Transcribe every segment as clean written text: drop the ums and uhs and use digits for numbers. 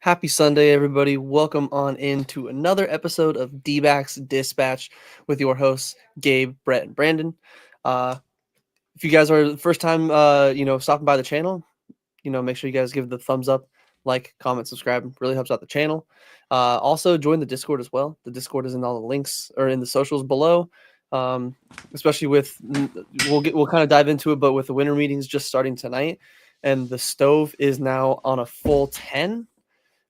Happy Sunday, everybody. Welcome on into another episode of Dbacks Dispatch with your hosts, Gabe, Brett, and Brandon. Uh, if you guys are the first time, stopping by the channel, make sure you guys give the thumbs up, like, comment, subscribe. It really helps out the channel. Also, join the Discord as well. The Discord is in all the links or in the socials below. Especially we'll kind of dive into it, but with the winter meetings just starting tonight, and the stove is now on a full 10.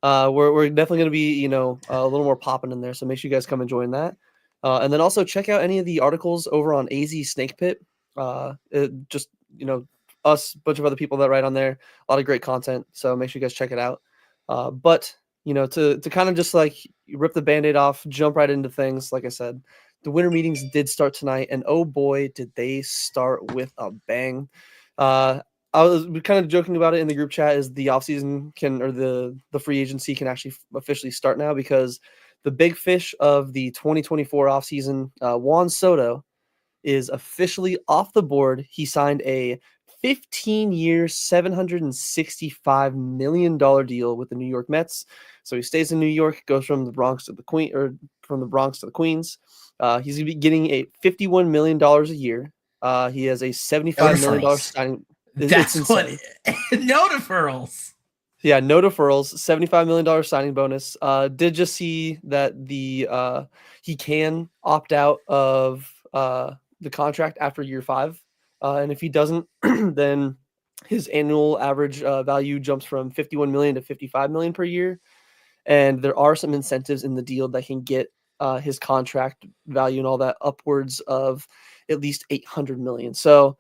We're definitely going to be, a little more popping in there. So make sure you guys come and join that. And then also check out any of the articles over on AZ Snake Pit. Just, us, a bunch of other people that write on there, a lot of great content. So make sure you guys check it out. But to kind of just like rip the Band-Aid off, jump right into things. Like I said, the winter meetings did start tonight, and oh boy, did they start with a bang. I was kind of joking about it in the group chat is the offseason the free agency can actually officially start now, because the big fish of the 2024 offseason, Juan Soto, is officially off the board. He signed a 15-year, $765 million deal with the New York Mets. So he stays in New York, goes from the Bronx to the Queens. He's getting a $51 million a year. He has a $75 million signing. That's insane. No deferrals. Yeah, no deferrals. $75 million signing bonus. Did just see that he can opt out of the contract after year 5, and if he doesn't, then his annual average value jumps from 51 million to 55 million per year. And there are some incentives in the deal that can get his contract value and all that upwards of at least 800 million. So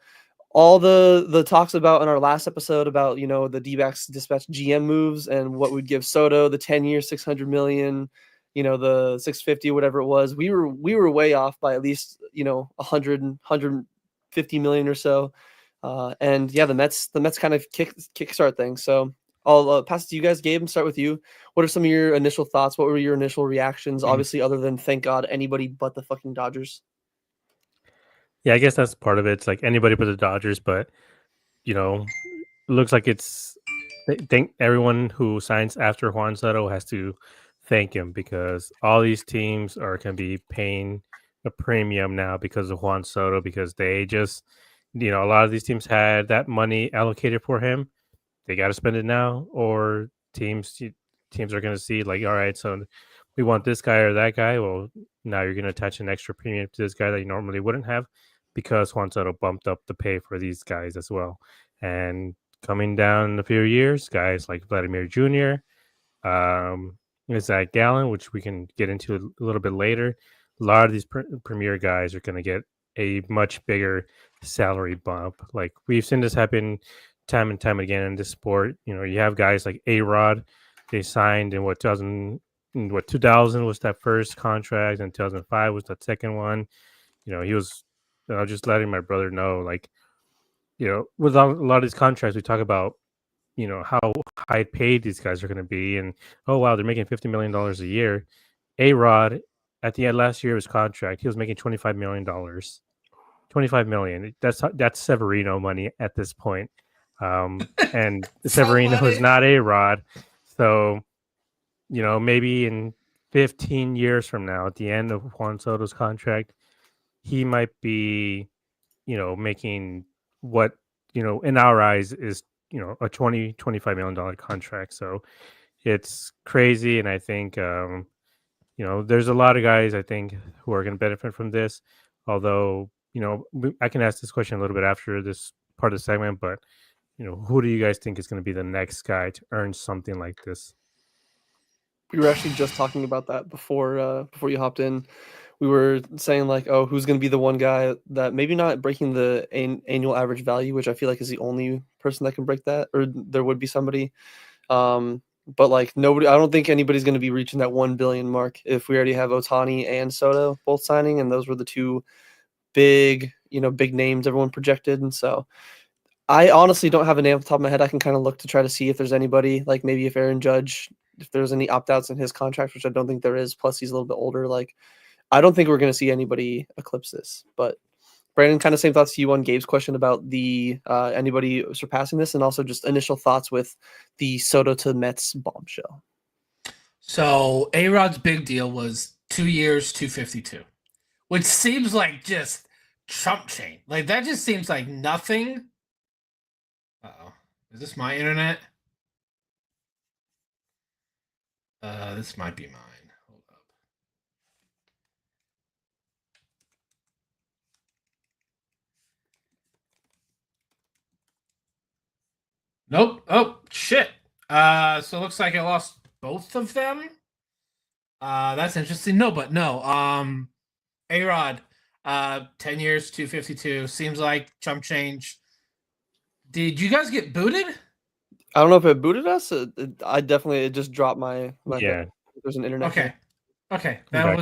all the talks about in our last episode about, the D-backs dispatch GM moves and what would give Soto the 10-year, 600 million, the 650, whatever it was, we were way off by at least, 150 million or so. And yeah, the Mets kind of kickstart things. So I'll pass it to you guys. Gabe, and start with you. What are some of your initial thoughts? What were your initial reactions? Obviously, other than thank God anybody but the fucking Dodgers. Yeah, I guess that's part of it. It's like anybody but the Dodgers, but it looks like think everyone who signs after Juan Soto has to thank him, because all these teams are going to be paying a premium now because of Juan Soto, because they just, a lot of these teams had that money allocated for him. They got to spend it now, or teams are going to see like, all right, so we want this guy or that guy. Well, now you're going to attach an extra premium to this guy that you normally wouldn't have, because Juan Soto bumped up the pay for these guys as well. And coming down in a few years, guys like Vladimir Jr., Zach Gallen, which we can get into a little bit later. A lot of these premier guys are going to get a much bigger salary bump. Like we've seen this happen time and time again in this sport. You have guys like A-Rod. They signed in 2000 was that first contract, and 2005 was that second one. He was. I was just letting my brother know, like, with a lot of these contracts, we talk about, how high paid these guys are going to be, and oh wow, they're making $50 million a year. A-Rod, at the end last year of his contract, he was making $25 million. $25 million. That's Severino money at this point. And Severino is not A-Rod, so maybe in 15 years from now, at the end of Juan Soto's contract, he might be, making what, in our eyes is, a $25 million contract. So it's crazy. And I think, there's a lot of guys, I think, who are going to benefit from this. Although, I can ask this question a little bit after this part of the segment, but, who do you guys think is going to be the next guy to earn something like this? We were actually just talking about that before you hopped in. We were saying like, oh, who's going to be the one guy that maybe not breaking the annual average value, which I feel like is the only person that can break that, or there would be somebody. But like nobody, I don't think anybody's going to be reaching that 1 billion mark if we already have Ohtani and Soto both signing, and those were the two big names everyone projected. And so I honestly don't have a name off the top of my head. I can kind of look to try to see if there's anybody, like maybe if Aaron Judge, if there's any opt-outs in his contract, which I don't think there is. Plus he's a little bit older. Like, I don't think we're going to see anybody eclipse this. But Brandon, kind of same thoughts to you on Gabe's question about the anybody surpassing this, and also just initial thoughts with the Soto to Mets bombshell. So A-Rod's big deal was 2 years, 252, which seems like just chump change. Like that just seems like nothing. Uh-oh. Is this my internet? This might be mine. Hold up. Nope. Oh, shit. So it looks like I lost both of them. That's interesting. No, but no. A-Rod, 10 years, 252. Seems like chump change. Did you guys get booted? I don't know if it booted us. It just dropped my Yeah. thing. There's an internet. Okay. Okay. Back.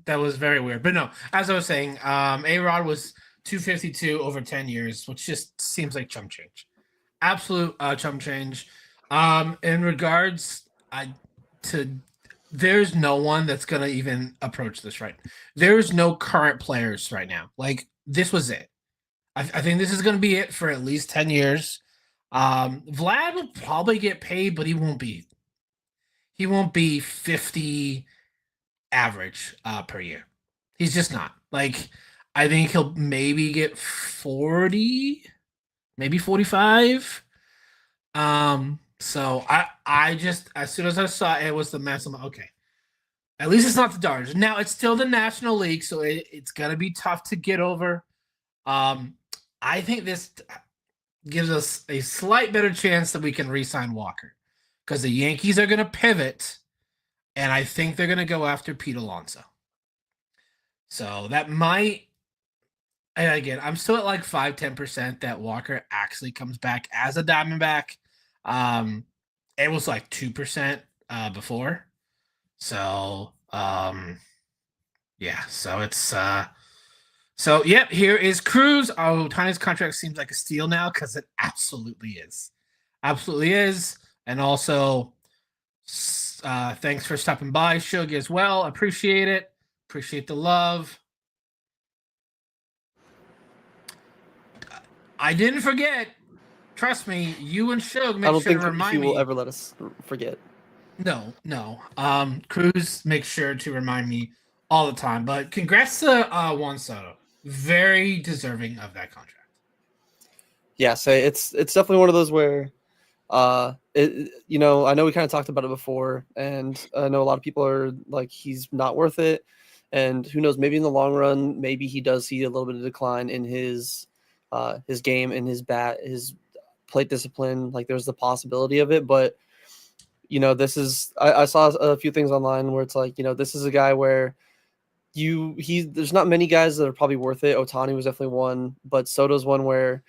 That was very weird. But no, as I was saying, A-Rod was 252 over 10 years, which just seems like chump change. Absolute chump change. In regards to there's no one that's gonna even approach this right. There's no current players right now. Like this was it. I think this is gonna be it for at least 10 years. Vlad will probably get paid, but he won't be 50 average per year. He's just not. Like I think he'll maybe get 40, maybe 45. So I just as soon as I saw it was the Mets, I'm like, okay. At least it's not the Dodgers. Now it's still the National League, so it's gonna be tough to get over. I think this gives us a slight better chance that we can re-sign Walker because the Yankees are gonna pivot, and I think they're gonna go after Pete Alonso. So that might. And again, I'm still at like 5-10% that Walker actually comes back as a Diamondback. It was like 2% before. So yeah, so it's yep, here is Cruz. Oh, Tany's contract seems like a steal now because it absolutely is. Absolutely is. And also thanks for stopping by, Shug, as well. Appreciate it. Appreciate the love. I didn't forget. Trust me, you and Shug make sure to remind me. He will ever let us forget. No. Cruz makes sure to remind me all the time. But congrats to Juan Soto. Very deserving of that contract. Yeah, so it's definitely one of those where, I know we kind of talked about it before, and I know a lot of people are like, he's not worth it. And who knows, maybe in the long run, maybe he does see a little bit of decline in his game and his plate discipline. Like there's the possibility of it, but this is I saw a few things online where it's like, this is a guy where there's not many guys that are probably worth it. Ohtani was definitely one, but Soto's one where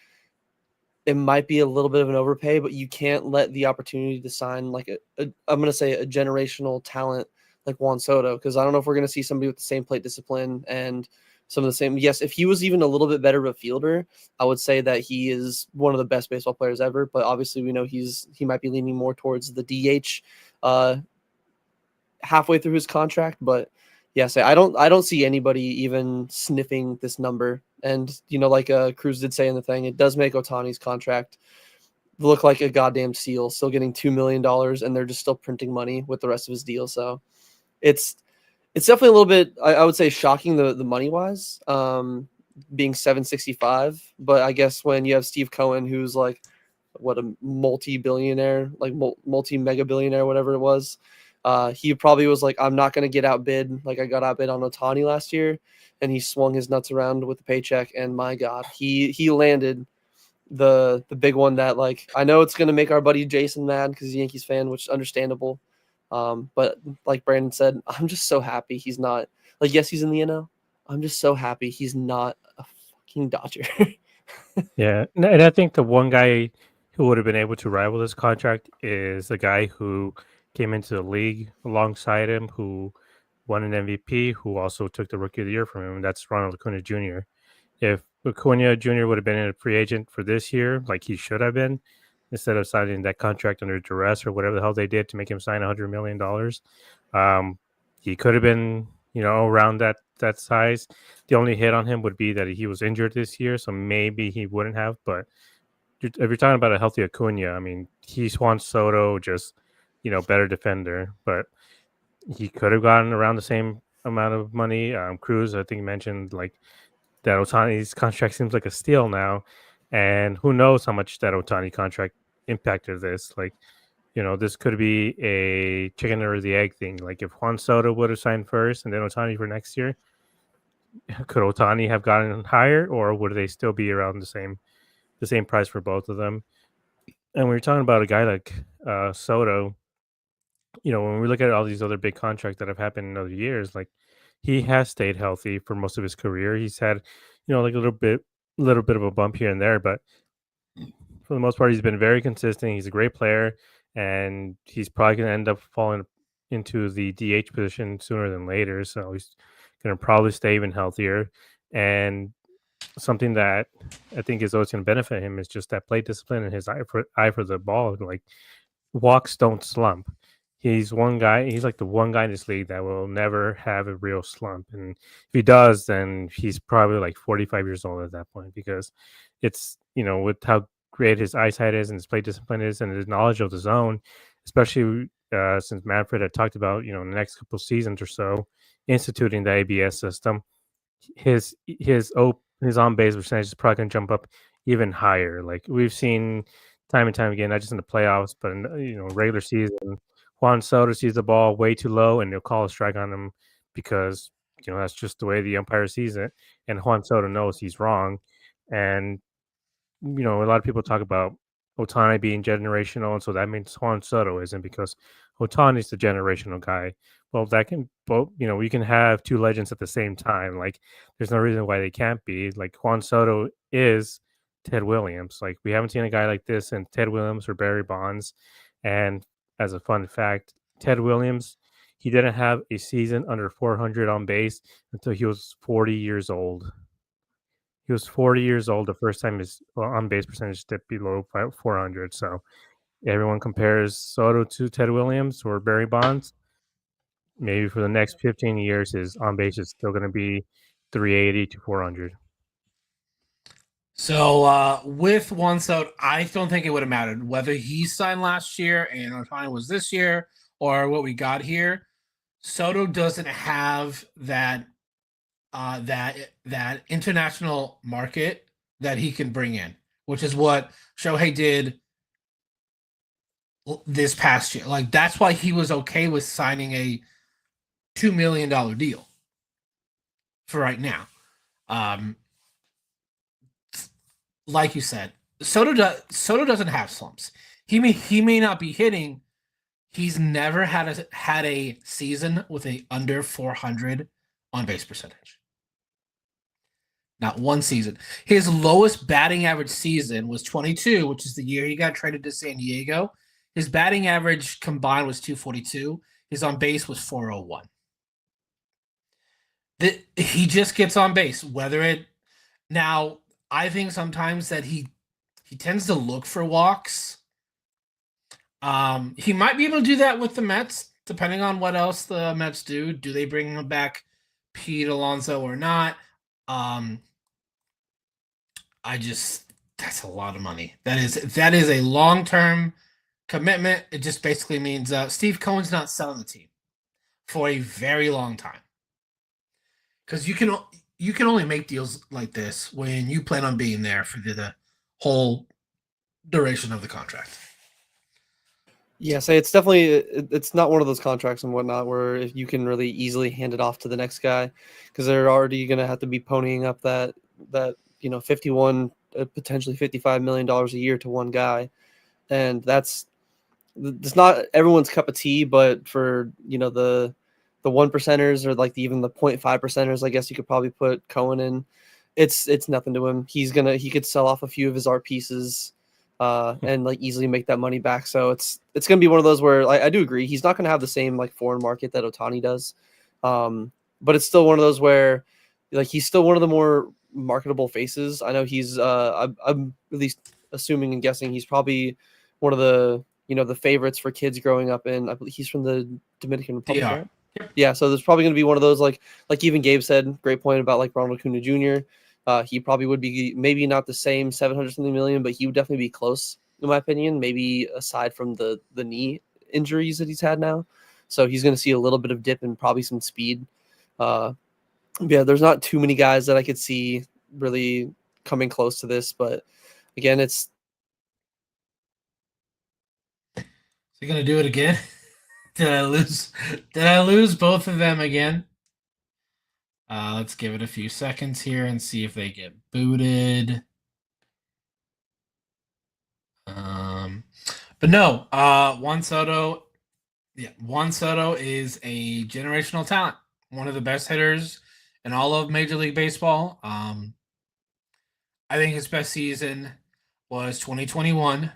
it might be a little bit of an overpay, but you can't let the opportunity to sign like I'm going to say a generational talent like Juan Soto, because I don't know if we're going to see somebody with the same plate discipline and some of the same. Yes, if he was even a little bit better of a fielder, I would say that he is one of the best baseball players ever. But obviously, we know he might be leaning more towards the DH halfway through his contract. But yes, I don't see anybody even sniffing this number. And like Cruz did say in the thing, it does make Ohtani's contract look like a goddamn steal. Still getting $2 million, and they're just still printing money with the rest of his deal. So it's definitely a little bit, I would say, shocking the money wise, being 765. But I guess when you have Steve Cohen, who's like what a multi-billionaire, like multi-mega billionaire, whatever it was, he probably was like, I'm not going to get outbid like I got outbid on Ohtani last year, and he swung his nuts around with the paycheck. And my God, he landed the big one that, like, I know it's going to make our buddy Jason mad because he's a Yankees fan, which is understandable. But like Brandon said, I'm just so happy he's not, like, yes, he's in the NL. I'm just so happy he's not a fucking Dodger. Yeah, and I think the one guy who would have been able to rival this contract is the guy who came into the league alongside him, who won an MVP, who also took the Rookie of the Year from him, and that's Ronald Acuna Jr. If Acuna Jr. would have been a free agent for this year, like he should have been, instead of signing that contract under duress or whatever the hell they did to make him sign $100 million, he could have been, around that size. The only hit on him would be that he was injured this year, so maybe he wouldn't have. But if you're talking about a healthy Acuna, I mean, he's Juan Soto, just better defender. But he could have gotten around the same amount of money. Cruz, I think, mentioned like that Otani's contract seems like a steal now, and who knows how much that Otani contract impacted this. Like, this could be a chicken or the egg thing. Like, if Juan Soto would have signed first and then Otani for next year, could Otani have gotten higher, or would they still be around the same price for both of them? And we're talking about a guy like Soto. When we look at all these other big contracts that have happened in other years, like he has stayed healthy for most of his career. He's had, like a little bit of a bump here and there, but for the most part, he's been very consistent. He's a great player, and he's probably going to end up falling into the DH position sooner than later. So he's going to probably stay even healthier. And something that I think is always going to benefit him is just that plate discipline and his eye for the ball. Like walks don't slump. He's one guy. He's like the one guy in this league that will never have a real slump. And if he does, then he's probably like 45 years old at that point because it's with how great his eyesight is and his play discipline is and his knowledge of the zone, especially since Manfred had talked about in the next couple seasons or so instituting the ABS system. His on base percentage is probably going to jump up even higher. Like we've seen time and time again, not just in the playoffs, but in regular season. Juan Soto sees the ball way too low, and they'll call a strike on him because that's just the way the umpire sees it. And Juan Soto knows he's wrong. And a lot of people talk about Otani being generational, and so that means Juan Soto isn't because Otani's the generational guy. Well, that can both, we can have two legends at the same time. Like, there's no reason why they can't be. Like, Juan Soto is Ted Williams. Like, we haven't seen a guy like this in Ted Williams or Barry Bonds. And as a fun fact, Ted Williams, he didn't have a season under 400 on base until he was 40 years old. He was 40 years old the first time his on base percentage dipped below 400. So everyone compares Soto to Ted Williams or Barry Bonds. Maybe for the next 15 years, his on base is still going to be 380 to 400. So with Juan Soto, I don't think it would have mattered whether he signed last year and Otani was this year or what we got here. Soto doesn't have that that international market that he can bring in, which is what Shohei did this past year. Like that's why he was okay with signing a $2 million deal for right now. Like you said, Soto doesn't have slumps. He may not be hitting. He's never had a season with a under 400 on base percentage. Not one season. His lowest batting average season was 22, which is the year he got traded to San Diego. His batting average combined was 242. His on base was 401. He just gets on base. Now, I think sometimes that he tends to look for walks. He might be able to do that with the Mets, depending on what else the Mets do. Do they bring him back Pete Alonso or not? That's a lot of money. That is a long-term commitment. It just basically means Steve Cohen's not selling the team for a very long time. Because you can only make deals like this when you plan on being there for the whole duration of the contract. Yeah, so it's not one of those contracts and whatnot where if you can really easily hand it off to the next guy because they're already going to have to be ponying up that 51 potentially $55 million a year to one guy, and that's not everyone's cup of tea. But for the 1%ers or like even the 0.5%ers, I guess you could probably put Cohen in. It's nothing to him. He could sell off a few of his art pieces. And like easily make that money back. So it's going to be one of those where I do agree he's not going to have the same like foreign market that Otani does, but it's still one of those where like he's still one of the more marketable faces. I know he's I'm at least assuming and guessing he's probably one of the the favorites for kids growing up in. I believe he's from the Dominican Republic. Yeah. Right? Yeah, so there's probably going to be one of those like even Gabe said, great point about like Ronald Acuna Jr. He probably would be maybe not the same 700 something million, but he would definitely be close, in my opinion. Maybe aside from the knee injuries that he's had now, So he's going to see a little bit of dip and probably some speed. Yeah, there's not too many guys that I could see really coming close to this, but again, it's. Is he gonna do it again? Did I lose? Did I lose both of them again? Let's give it a few seconds here and see if they get booted. But no, Juan Soto. Yeah, Juan Soto is a generational talent. One of the best hitters in all of Major League Baseball. I think his best season was 2021.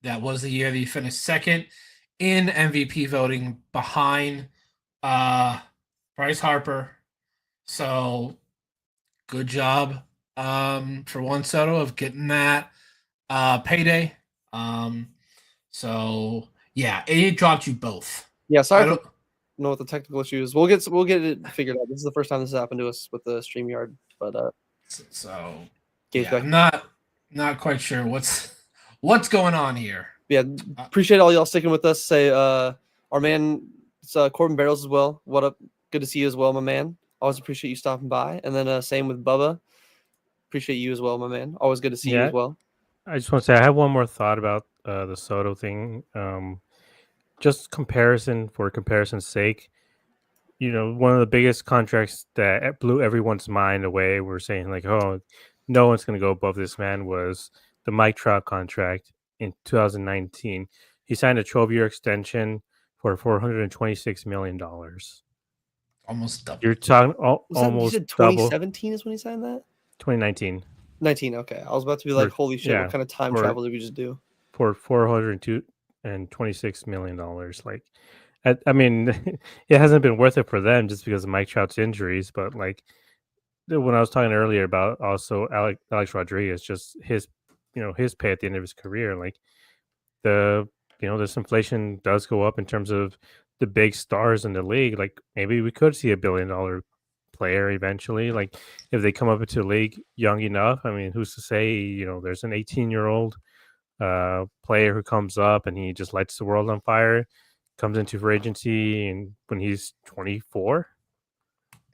That was the year that he finished second in MVP voting behind Bryce Harper. So good job for Juan Soto of getting that payday. So yeah, it dropped you both. Yeah, I sorry for don't know what the technical issues. We'll get it figured out. This is the first time this has happened to us with the StreamYard, but so Gabe's yeah, back. I'm not quite sure what's going on here. Yeah, appreciate all y'all sticking with us. Say our man Corbin Barrels as well. What up? Good to see you as well, my man. Always appreciate you stopping by. And then same with Bubba. Appreciate you as well, my man. Always good to see you as well. I just want to say I have one more thought about the Soto thing. Just for comparison's sake, one of the biggest contracts that blew everyone's mind away. We're saying like, oh, no one's going to go above this man was the Mike Trout contract in 2019. He signed a 12-year extension for $426 million. Almost double. You're talking You almost said double. 2017 is when he signed that? 2019. 19, okay. I was about to be like, holy shit, what kind of time travel did we just do? For $426 million. Like, I mean, it hasn't been worth it for them just because of Mike Trout's injuries. But like when I was talking earlier about also Alex Rodriguez, just his pay at the end of his career, like this inflation does go up in terms of the big stars in the league. Like maybe we could see $1 billion player eventually. Like if they come up into the league young enough. I mean, who's to say? There's an 18-year-old player who comes up and he just lights the world on fire, comes into free agency, and when he's 24,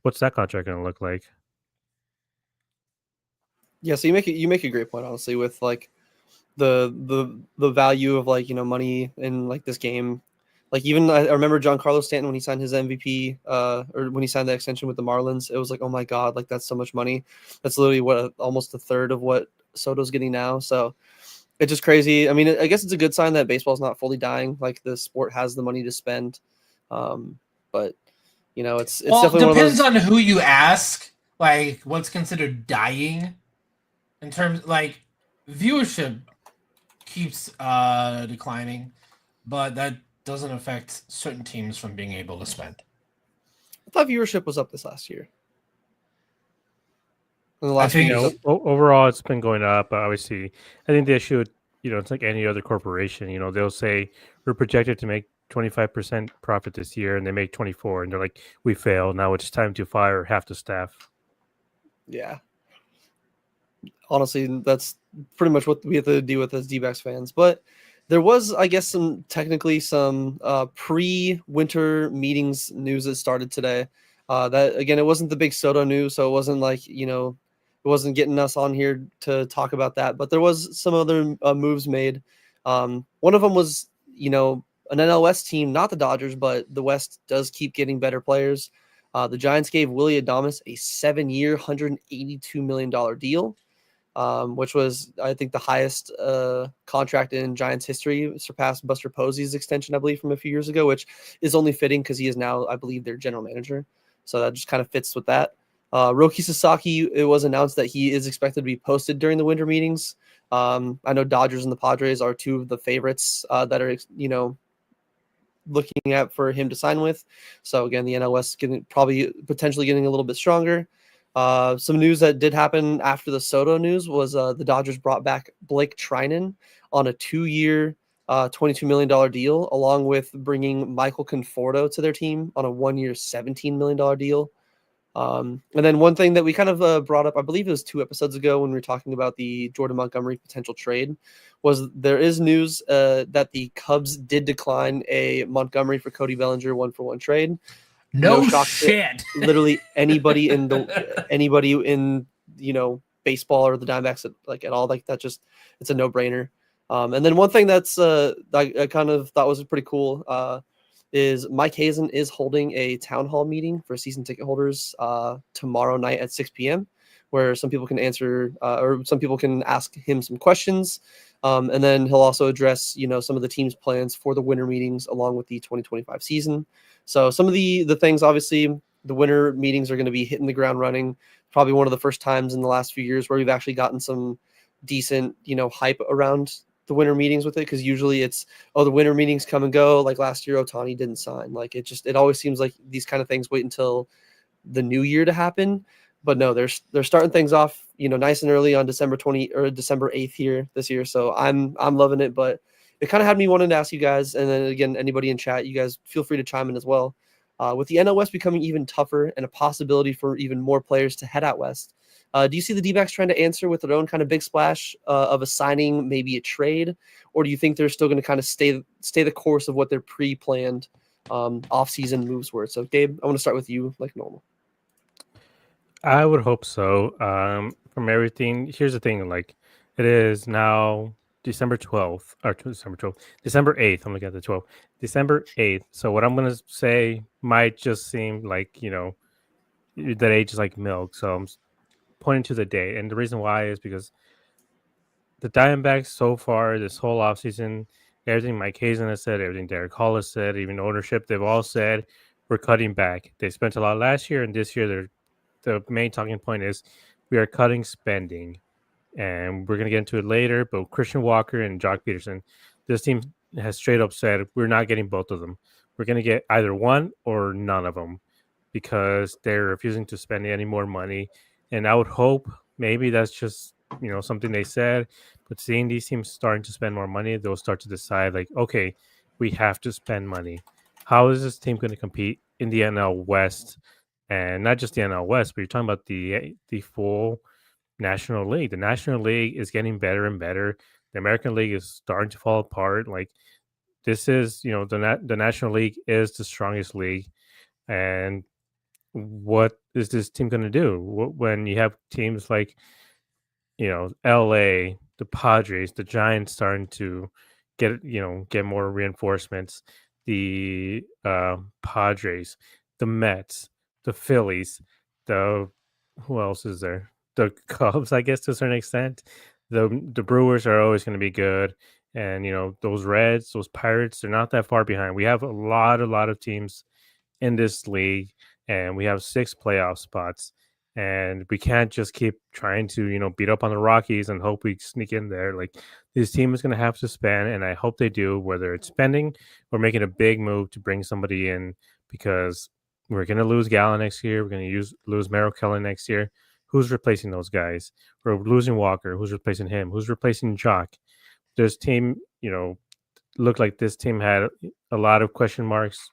what's that contract going to look like? Yeah, so you make a great point, honestly, with like the value of like money in like this game. Like even I remember Giancarlo Stanton when he signed his MVP, or when he signed the extension with the Marlins, it was like, oh my god, like that's so much money. That's literally almost a third of what Soto's getting now. So it's just crazy. I mean, I guess it's a good sign that baseball's not fully dying. Like the sport has the money to spend, but it's definitely depends one of those. On who you ask. Like what's considered dying in terms like viewership keeps declining, but that doesn't affect certain teams from being able to spend. I thought viewership was up this last year. In the I last few think years. overall it's been going up. But obviously, I think the issue, it's like any other corporation. They'll say we're projected to make 25% profit this year, and they make 24, and they're like, we failed. Now it's time to fire half the staff. Yeah. Honestly, that's pretty much what we have to deal with as Dbacks fans. But there was, I guess, some pre-winter meetings news that started today. That again, it wasn't the big Soto news, so it wasn't like it wasn't getting us on here to talk about that. But there was some other moves made. One of them was an NL West team, not the Dodgers, but the West does keep getting better players. The Giants gave Willy Adames a 7-year, $182 million deal. Which was, I think, the highest contract in Giants history. It surpassed Buster Posey's extension, I believe, from a few years ago, which is only fitting because he is now, I believe, their general manager. So that just kind of fits with that. Roki Sasaki, it was announced that he is expected to be posted during the winter meetings. I know Dodgers and the Padres are two of the favorites that are, looking at for him to sign with. So again, the NL West potentially getting a little bit stronger. Some news that did happen after the Soto news was the Dodgers brought back Blake Trinan on a 2-year, $22 million deal, along with bringing Michael Conforto to their team on a 1-year, $17 million deal. And then one thing that we kind of brought up, I believe it was 2 episodes ago when we were talking about the Jordan Montgomery potential trade, was there is news that the Cubs did decline a Montgomery for Cody Bellinger 1-for-1 trade. No shock to shit. literally anybody in baseball or the Diamondbacks at all, like that, just it's a no-brainer. And then one thing that's I kind of thought was pretty cool is Mike Hazen is holding a town hall meeting for season ticket holders tomorrow night at 6 p.m. where some people can answer or some people can ask him some questions. And then he'll also address, some of the team's plans for the winter meetings along with the 2025 season. So some of the things, obviously, the winter meetings are going to be hitting the ground running. Probably one of the first times in the last few years where we've actually gotten some decent, hype around the winter meetings with it, because usually it's, the winter meetings come and go. Like last year, Ohtani didn't sign. Like it always seems like these kind of things wait until the new year to happen. But no, they're starting things off, nice and early on December 20 or December 8th here this year. So I'm loving it. But it kind of had me wanting to ask you guys, and then again, anybody in chat, you guys feel free to chime in as well. With the NL West becoming even tougher and a possibility for even more players to head out west, do you see the D-backs trying to answer with their own kind of big splash of a signing, maybe a trade, or do you think they're still going to kind of stay the course of what their pre-planned off-season moves were? So, Gabe, I want to start with you, like normal. I would hope so. From everything, here's the thing: like, it is now December 12th, or December 12th, December 8th. I'm looking at the 12th, December 8th. So what I'm gonna say might just seem like that age is like milk. So I'm pointing to the date, and the reason why is because the Diamondbacks so far this whole offseason, everything Mike Hazen has said, everything Derek Hall has said, even ownership, they've all said we're cutting back. They spent a lot last year, and this year the main talking point is we are cutting spending. And we're going to get into it later, but Christian Walker and Jock Peterson, this team has straight up said we're not getting both of them. We're going to get either one or none of them because they're refusing to spend any more money. And I would hope maybe that's just something they said, but seeing these teams starting to spend more money, they'll start to decide like, okay, we have to spend money. How is this team going to compete in the NL West? And not just the NL West, but you're talking about the full National League. The National League is getting better and better. The American League is starting to fall apart. Like this is, the National League is the strongest league. And what is this team going to do when you have teams like, LA, the Padres, the Giants starting to get more reinforcements, the Padres, the Mets, the Phillies, the who else is there? The Cubs, I guess, to a certain extent. The Brewers are always going to be good, and those Reds, those Pirates, they're not that far behind. We have a lot of teams in this league, and we have 6 playoff spots. And we can't just keep trying to, beat up on the Rockies and hope we sneak in there. Like this team is going to have to spend, and I hope they do, whether it's spending or making a big move to bring somebody in, because we're going to lose Gallen next year. We're going to lose Merrill Kelly next year. Who's replacing those guys? We're losing Walker. Who's replacing him? Who's replacing Jock? This team, looked like this team had a lot of question marks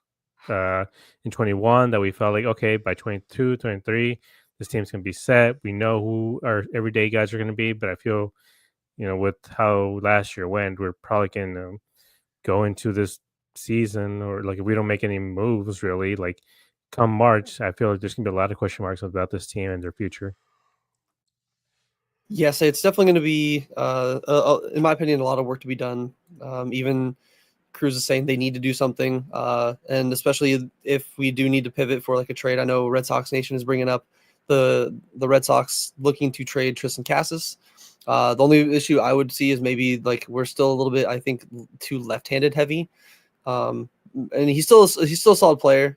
in 21 that we felt like, okay, by 22, 23, this team's going to be set. We know who our everyday guys are going to be, but I feel, with how last year went, we're probably going to go into this season, or like if we don't make any moves really, like come March, I feel like there's going to be a lot of question marks about this team and their future. Yes, it's definitely going to be, in my opinion, a lot of work to be done. Even Cruz is saying they need to do something, and especially if we do need to pivot for like a trade. I know Red Sox Nation is bringing up the Red Sox looking to trade Tristan Casas. The only issue I would see is maybe like we're still a little bit, I think, too left-handed heavy. And he's still a solid player.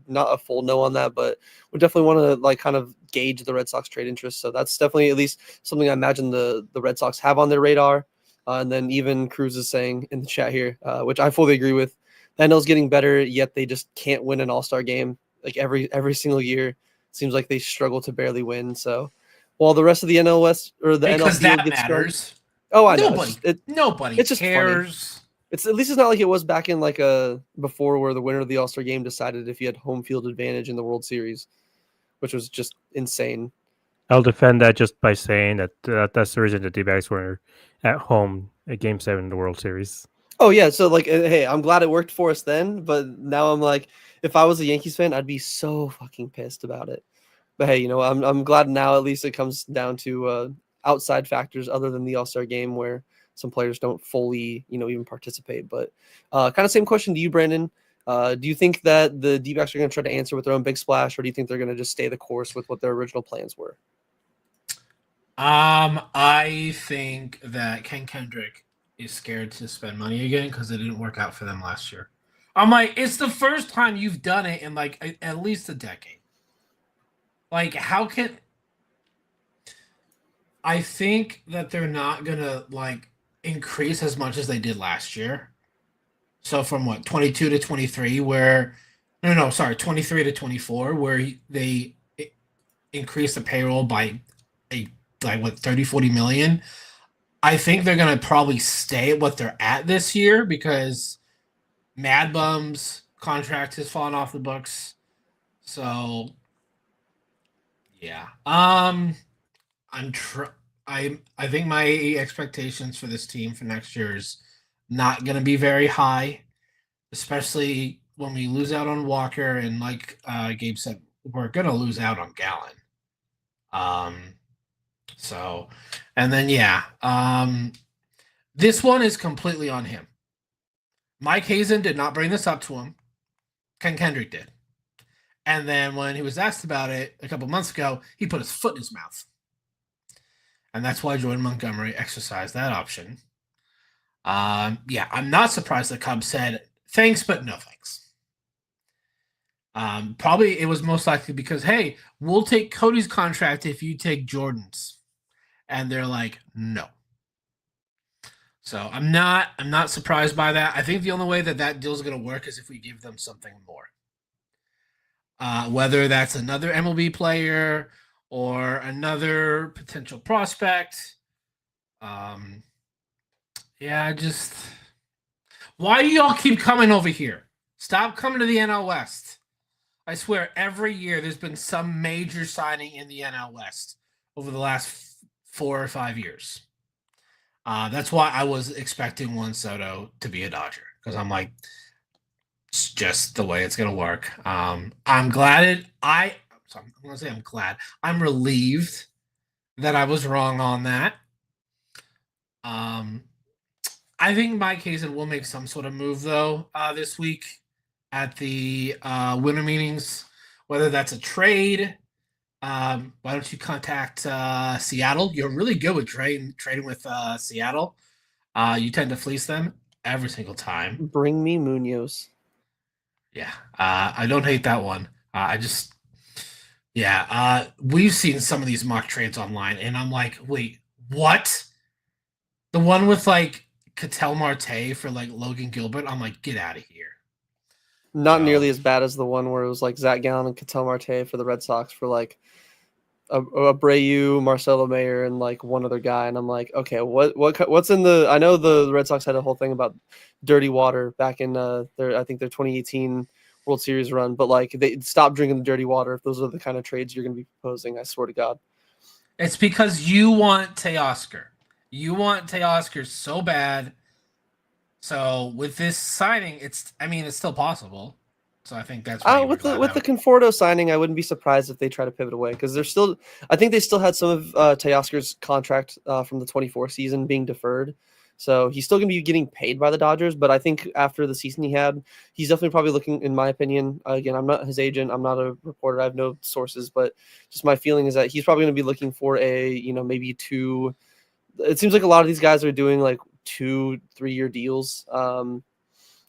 Not a full no on that, but we definitely want to like kind of gauge the Red Sox trade interest. So that's definitely at least something I imagine the Red Sox have on their radar. And then even Cruz is saying in the chat here, which I fully agree with, the NL's getting better, yet they just can't win an all-star game. Like every single year, it seems like they struggle to barely win. So while the rest of the NL West or the because NL field that gets matters. strong, oh, I know. Nobody it's just cares. Funny. It's at least it's not like it was back in before where the winner of the All-Star game decided if you had home field advantage in the World Series. which was just insane. I'll defend that just by saying that's the reason the D-backs were at home at Game 7 of the World Series. Oh yeah, so like, hey, I'm glad it worked for us then, but now I'm like, if I was a Yankees fan, I'd be so fucking pissed about it. But hey, I'm glad now at least it comes down to outside factors other than the All-Star game where some players don't fully, even participate. But kind of same question to you, Brandon. Do you think that the D-backs are going to try to answer with their own big splash, or do you think they're going to just stay the course with what their original plans were? I think that Ken Kendrick is scared to spend money again because it didn't work out for them last year. I'm like, it's the first time you've done it in like at least a decade. Like, how can I think that they're not gonna like increase as much as they did last year? So from what 22 to 23, where no, sorry, 23 to 24, where they increased the payroll by a like what 30, 40 million. I think they're gonna probably stay at what they're at this year because Mad Bum's contract has fallen off the books. So yeah. I think my expectations for this team for next year is not gonna be very high, especially when we lose out on Walker and like Gabe said, we're gonna lose out on Gallen. So, and then this one is completely on him. Mike Hazen did not bring this up to him. Ken Kendrick did. And then when he was asked about it a couple months ago, he put his foot in his mouth. And that's why Jordan Montgomery exercised that option. I'm not surprised the Cubs said thanks, but no thanks. Probably it was most likely because, hey, we'll take Cody's contract if you take Jordan's. And they're like, no. So I'm not surprised by that. I think the only way that deal is going to work is if we give them something more. Whether that's another MLB player or another potential prospect. Just why do y'all keep coming over here? Stop coming to the NL West. I swear every year there's been some major signing in the NL West over the last 4 or 5 years. That's why I was expecting Juan Soto to be a Dodger because I'm like, it's just the way it's gonna work. I'm glad I'm gonna say I'm glad. I'm relieved that I was wrong on that. I think Mike Hazen will make some sort of move though this week at the winter meetings, whether that's a trade. Why don't you contact Seattle? You're really good with trading with Seattle. You tend to fleece them every single time. Bring me Munoz. Yeah, I don't hate that one. We've seen some of these mock trades online, and I'm like, wait, what? The one with like Ketel Marte for like Logan Gilbert. I'm like, get out of here. Not nearly as bad as the one where it was like Zach Gallen and Ketel Marte for the Red Sox for like Abreu, Marcelo Mayer, and like one other guy, and I'm like, okay, what's in the? I know the Red Sox had a whole thing about dirty water back in their 2018 World Series run, but like they stopped drinking the dirty water if those are the kind of trades you're going to be proposing. I swear to God, it's because you want Teoscar. You want Teoscar so bad. So with this signing, it's still possible. So I think that's with the Conforto signing, I wouldn't be surprised if they try to pivot away because I think they still had some of Teoscar's contract from the 24 season being deferred. So he's still going to be getting paid by the Dodgers, but I think after the season he had, he's definitely probably looking, in my opinion, again, I'm not his agent, I'm not a reporter, I have no sources, but just my feeling is that he's probably going to be looking for maybe two. It seems like a lot of these guys are doing like 2-3 year deals.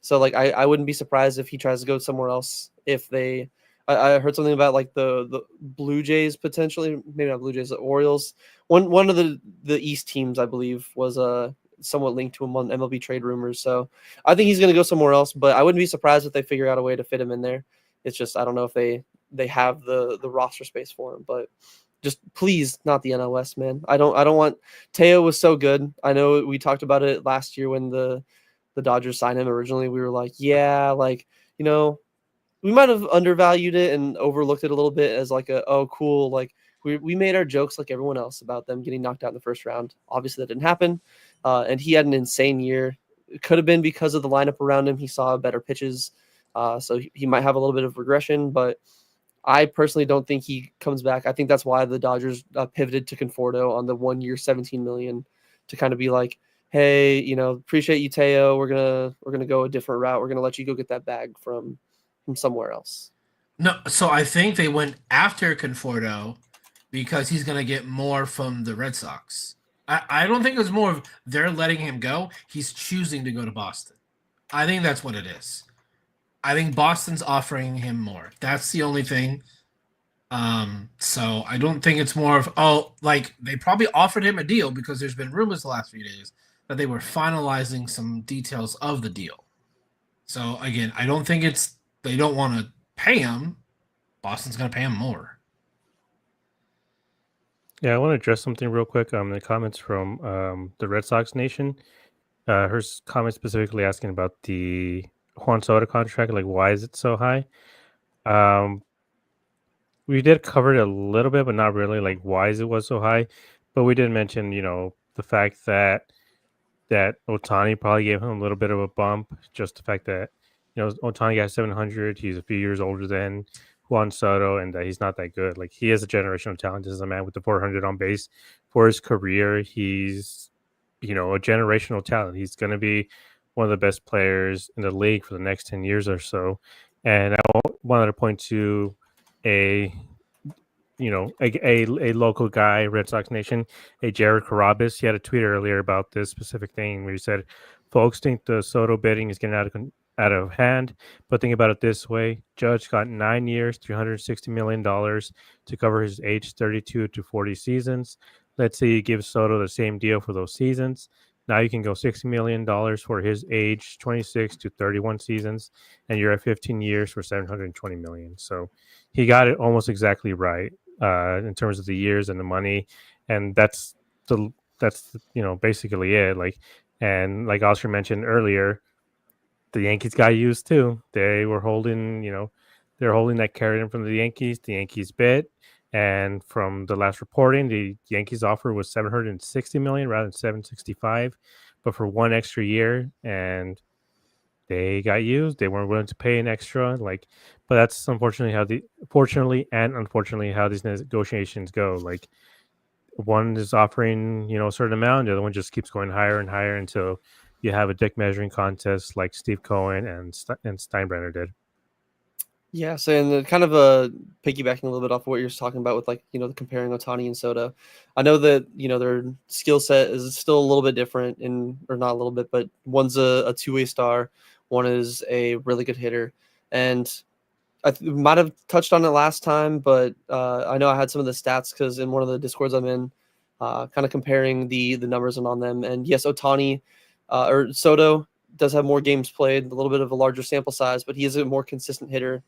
So like I wouldn't be surprised if he tries to go somewhere else. If I heard something about like the Blue Jays potentially, maybe not Blue Jays, the Orioles. One of the East teams I believe was somewhat linked to him on MLB trade rumors. So I think he's going to go somewhere else, but I wouldn't be surprised if they figure out a way to fit him in there. It's just I don't know if they have the roster space for him, but just please not the NL West, man. I don't want. Teo was so good. I know we talked about it last year when the Dodgers signed him originally. We were like, yeah, like, we might have undervalued it and overlooked it a little bit as like oh cool, like we made our jokes like everyone else about them getting knocked out in the first round. Obviously that didn't happen, and he had an insane year. It could have been because of the lineup around him. He saw better pitches, so he might have a little bit of regression, but I personally don't think he comes back. I think that's why the Dodgers pivoted to Conforto on the 1 year, 17 million, to kind of be like, hey, appreciate you, Teo. We're gonna go a different route. We're gonna let you go get that bag from somewhere else. No, so I think they went after Conforto because he's going to get more from the Red Sox. I don't think it was more of they're letting him go. He's choosing to go to Boston. I think that's what it is. I think Boston's offering him more. That's the only thing. So I don't think it's more of, they probably offered him a deal because there's been rumors the last few days that they were finalizing some details of the deal. So again, I don't think they don't want to pay him. Boston's going to pay him more. Yeah, I want to address something real quick. The comments from the Red Sox Nation. Her comment specifically asking about the Juan Soto contract, like why is it so high? We did cover it a little bit, but not really, like why is it was so high. But we did mention, the fact that Ohtani probably gave him a little bit of a bump. Just the fact that Ohtani got 700. He's a few years older than Juan Soto, and that he's not that good. Like he has a generational talent. This is a man with the 400 on base for his career. He's a generational talent. He's going to be one of the best players in the league for the next 10 years or so. And I wanted to point to a local guy, Red Sox Nation, a Jared Carabas. He had a tweet earlier about this specific thing where he said, "Folks think the Soto bidding is getting out of hand, but think about it this way: Judge got 9 years, $360 million to cover his age 32 to 40 seasons. Let's say you give Soto the same deal for those seasons. Now you can go $60 million for his age 26 to 31 seasons, and you're at 15 years for $720 million." So he got it almost exactly right in terms of the years and the money, and that's basically it. And like Oscar mentioned earlier, the Yankees got used too. They were holding, they're holding that carrot in from the Yankees. The Yankees bit, and from the last reporting, the Yankees offer was $760 million rather than $765, but for one extra year, and they got used. They weren't willing to pay an extra. But that's fortunately and unfortunately how these negotiations go. Like one is offering, a certain amount, the other one just keeps going higher and higher until you have a dick measuring contest like Steve Cohen and Steinbrenner did. Yeah, so and kind of piggybacking a little bit off of what you're talking about with the comparing Ohtani and Soto. I know that their skill set is still a little bit different, or not a little bit, but one's a two-way star, one is a really good hitter, and I might have touched on it last time, but I know I had some of the stats because in one of the Discords I'm in, kind of comparing the numbers on them, and yes, Ohtani or Soto does have more games played, a little bit of a larger sample size, but he is a more consistent hitter.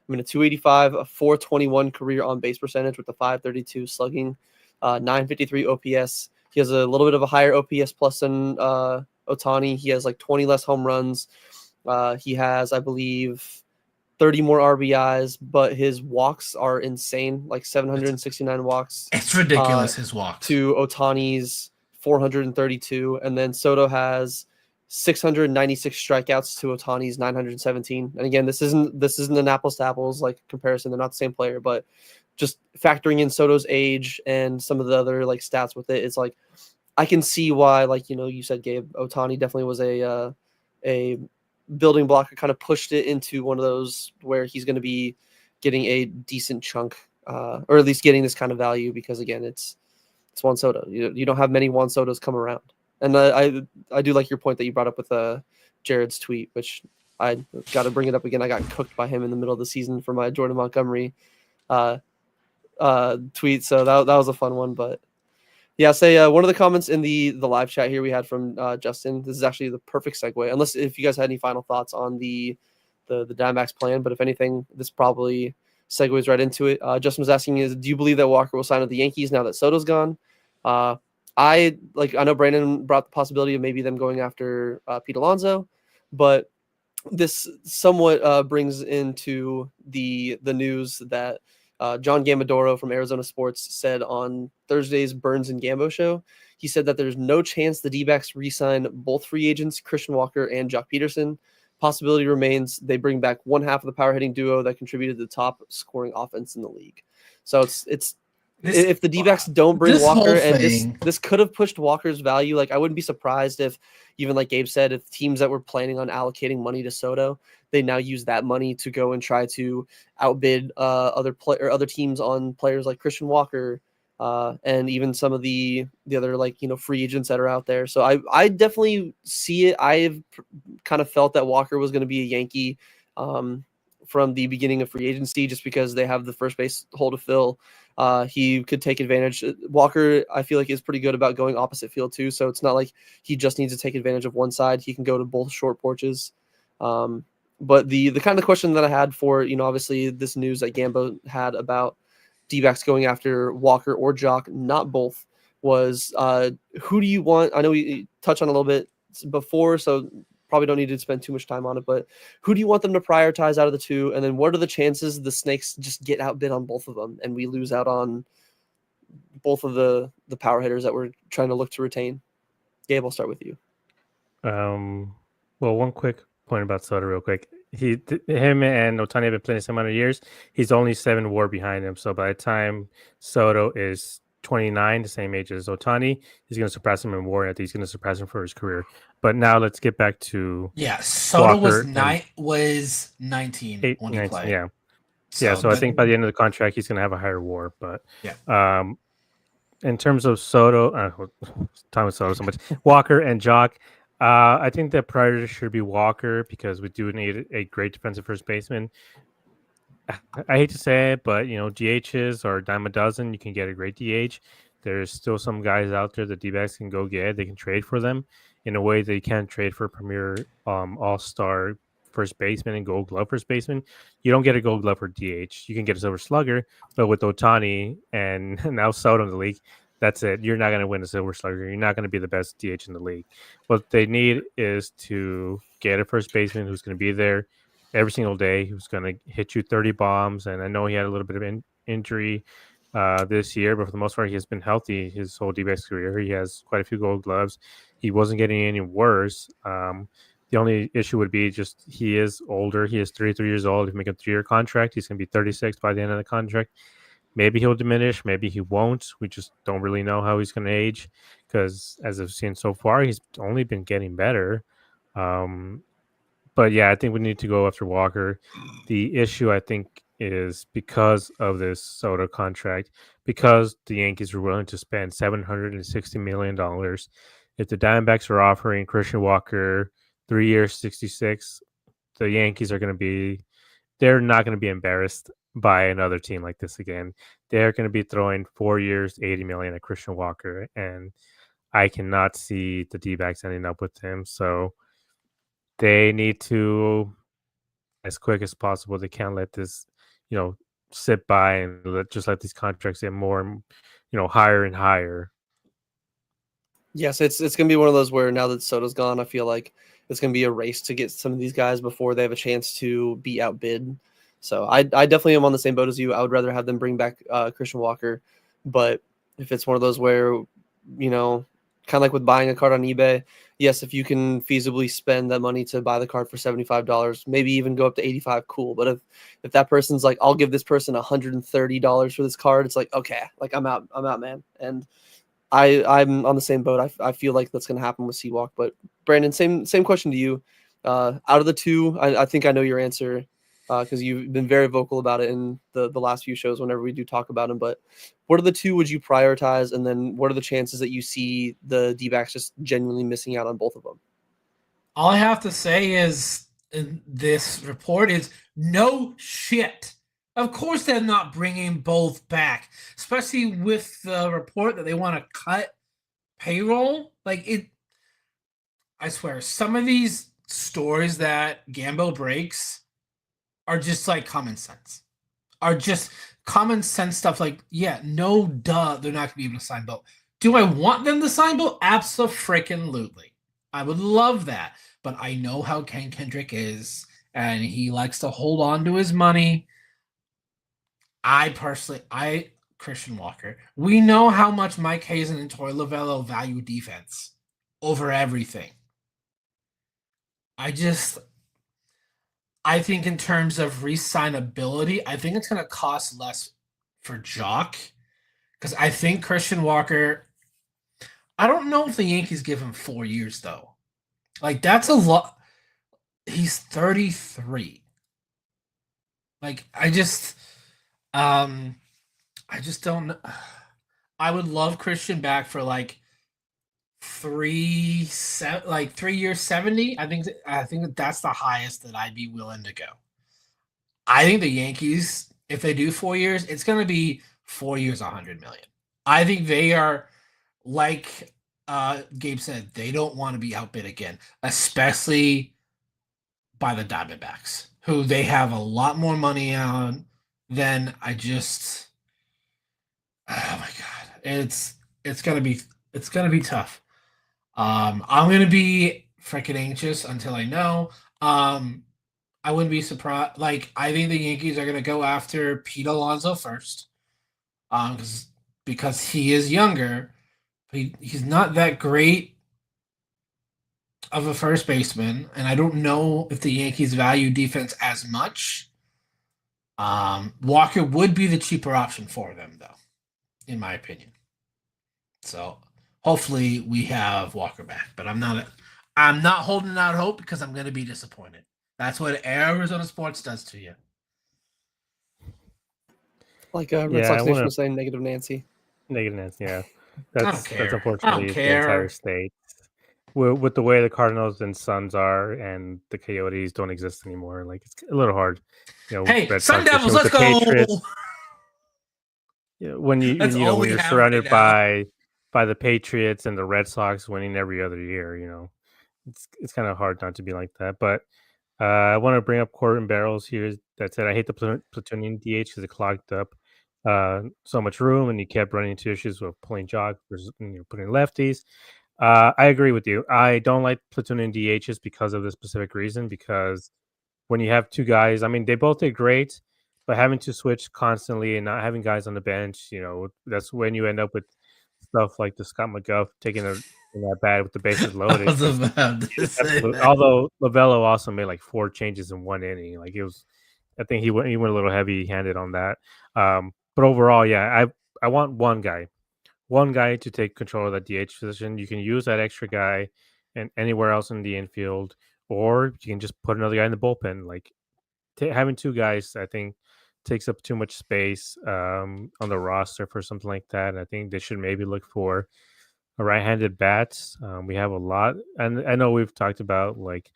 I mean, a 285, a 421 career on base percentage with a 532 slugging, 953 OPS. He has a little bit of a higher OPS plus than Ohtani. He has 20 less home runs. He has, I believe, 30 more RBIs, but his walks are insane, 769 walks. It's ridiculous, his walks. To Ohtani's 432. And then Soto has 696 strikeouts to Ohtani's 917. And again, this isn't an apples to apples comparison. They're not the same player, but just factoring in Soto's age and some of the other stats with it, it's I can see why, you said, Gabe, Ohtani definitely was a building block that kind of pushed it into one of those where he's going to be getting a decent chunk, or at least getting this kind of value, because again, it's Juan Soto. You don't have many Juan Sotos come around. And I do like your point that you brought up with Jared's tweet, which I got to bring it up again. I got cooked by him in the middle of the season for my Jordan Montgomery tweet, so that was a fun one. But yeah, say one of the comments in the live chat here we had from Justin. This is actually the perfect segue, unless if you guys had any final thoughts on the Dbacks plan. But if anything, this probably segues right into it. Justin was asking, do you believe that Walker will sign with the Yankees now that Soto's gone? I know Brandon brought the possibility of maybe them going after Pete Alonso, but this somewhat brings into the news that John Gambadoro from Arizona Sports said on Thursday's Burns and Gambo show. He said that there's no chance the D-backs re-sign both free agents, Christian Walker and Jock Peterson. Possibility remains they bring back one half of the power hitting duo that contributed to the top scoring offense in the league. So it's if the D-backs don't bring Walker, and this could have pushed Walker's value. Like, I wouldn't be surprised if, even like Gabe said, if teams that were planning on allocating money to Soto, they now use that money to go and try to outbid other teams on players like Christian Walker, and even some of the other, like, free agents that are out there. So I definitely see it. I've kind of felt that Walker was going to be a Yankee from the beginning of free agency, just because they have the first base hole to fill. He could take advantage. Walker, I feel like, is pretty good about going opposite field too. So it's not like he just needs to take advantage of one side. He can go to both short porches. But the kind of question that I had for, obviously this news that Gambo had about D-backs going after Walker or Jock, not both, was who do you want? I know we touched on a little bit before, so probably don't need to spend too much time on it, but who do you want them to prioritize out of the two? And then what are the chances the Snakes just get outbid on both of them and we lose out on both of the power hitters that we're trying to look to retain? Gabe, I'll start with you. Well, one quick point about Soto real quick. Him and Ohtani have been playing the same amount of years. He's only 7 WAR behind him. So by the time Soto is 29, the same age as Ohtani, he's going to surpass him in WAR. And I think he's going to surpass him for his career. But now let's get back to Soto Walker was 19 when he played. Yeah. So I think by the end of the contract, he's going to have a higher WAR. But in terms of Soto, time with Soto so much. Walker and Jock. I think the priority should be Walker because we do need a great defensive first baseman. I hate to say it, but DHs are a dime a dozen. You can get a great DH. There's still some guys out there that D-backs can go get. They can trade for them in a way they can't trade for a premier all-star first baseman and Gold Glove first baseman. You don't get a Gold Glove for DH. You can get a Silver Slugger, but with Ohtani and now Soto in the league, that's it. You're not going to win a Silver Slugger. You're not going to be the best DH in the league. What they need is to get a first baseman who's going to be there every single day, who's going to hit you 30 bombs. And I know he had a little bit of injury this year, but for the most part, he has been healthy his whole D-backs career. He has quite a few Gold Gloves. He wasn't getting any worse. The only issue would be just he is older. He is 33 years old. If you make a 3-year contract, he's going to be 36 by the end of the contract. Maybe he'll diminish. Maybe he won't. We just don't really know how he's going to age because, as I've seen so far, he's only been getting better. But yeah, I think we need to go after Walker. The issue, I think, is because of this Soto contract, because the Yankees were willing to spend $760 million. If the Diamondbacks are offering Christian Walker 3 years, 66, the Yankees are going to be, they're not going to be embarrassed by another team like this again. They're going to be throwing 4 years, $80 million at Christian Walker, and I cannot see the D-backs ending up with him. So they need to, as quick as possible, they can't let this, sit by and let these contracts get more, higher and higher. Yes, it's going to be one of those where now that Soto's gone, I feel like it's going to be a race to get some of these guys before they have a chance to be outbid. So I definitely am on the same boat as you. I would rather have them bring back Christian Walker. But if it's one of those where, kind of like with buying a card on eBay, yes, if you can feasibly spend that money to buy the card for $75, maybe even go up to $85, cool. But if that person's like, I'll give this person $130 for this card, it's like, okay, like I'm out, man. And I'm on the same boat. I feel like that's going to happen with Seawalk. But Brandon, same question to you. Out of the two, I think I know your answer because you've been very vocal about it in the last few shows whenever we do talk about him. But what are the two would you prioritize? And then what are the chances that you see the D-backs just genuinely missing out on both of them? All I have to say is in this report is no shit. Of course they're not bringing both back, especially with the report that they want to cut payroll. I swear, some of these stories that Gambo breaks are just like common sense. Are just common sense stuff like, yeah, no duh, they're not going to be able to sign both. Do I want them to sign both? Abso-freaking-lutely. I would love that. But I know how Ken Kendrick is, and he likes to hold on to his money. Christian Walker, we know how much Mike Hazen and Torey Lovullo value defense over everything. I think in terms of re-signability, I think it's going to cost less for Jock because I think Christian Walker. I don't know if the Yankees give him 4 years though. Like that's a lot. He's 33. Like I just don't know. I would love Christian back for like 3 years 70. I think that's the highest that I'd be willing to go. I think the Yankees, if they do 4 years, it's going to be 4 years, 100 million. I think they are, like Gabe said, they don't want to be outbid again, especially by the Diamondbacks, who they have a lot more money on than oh my god, it's gonna be tough. I'm gonna be freaking anxious until I know. I wouldn't be surprised. Like, I think the Yankees are gonna go after Pete Alonso first, because he is younger. He's not that great of a first baseman, and I don't know if the Yankees value defense as much. Walker would be the cheaper option for them, though, in my opinion. So hopefully we have Walker back, but I'm not holding out hope because I'm going to be disappointed. That's what Arizona sports does to you. Like Red Sox Nation was saying, negative Nancy. Negative Nancy, yeah. That's unfortunately I don't the care. entire state. With the way the Cardinals and Suns are, and the Coyotes don't exist anymore, like it's a little hard. Hey, Red Sun Devils, let's go! Patriots, when you're surrounded by the Patriots and the Red Sox winning every other year, it's kind of hard not to be like that. But I want to bring up Corbin Barrels here that said, I hate the platooning DH because it clogged up so much room, and you kept running into issues with pulling Jock versus putting lefties. I agree with you. I don't like platooning DHs because of this specific reason, because when you have two guys, I mean, they both did great, but having to switch constantly and not having guys on the bench, that's when you end up with stuff like the Scott McGuff taking in that bad with the bases loaded. I was about to say that. Although Lovullo also made like 4 changes in one inning, like I think he went a little heavy-handed on that. But overall, yeah, I want one guy to take control of that DH position. You can use that extra guy and anywhere else in the infield, or you can just put another guy in the bullpen. Like having 2 guys, I think, takes up too much space on the roster for something like that. And I think they should maybe look for a right-handed bats. We have a lot, and I know we've talked about like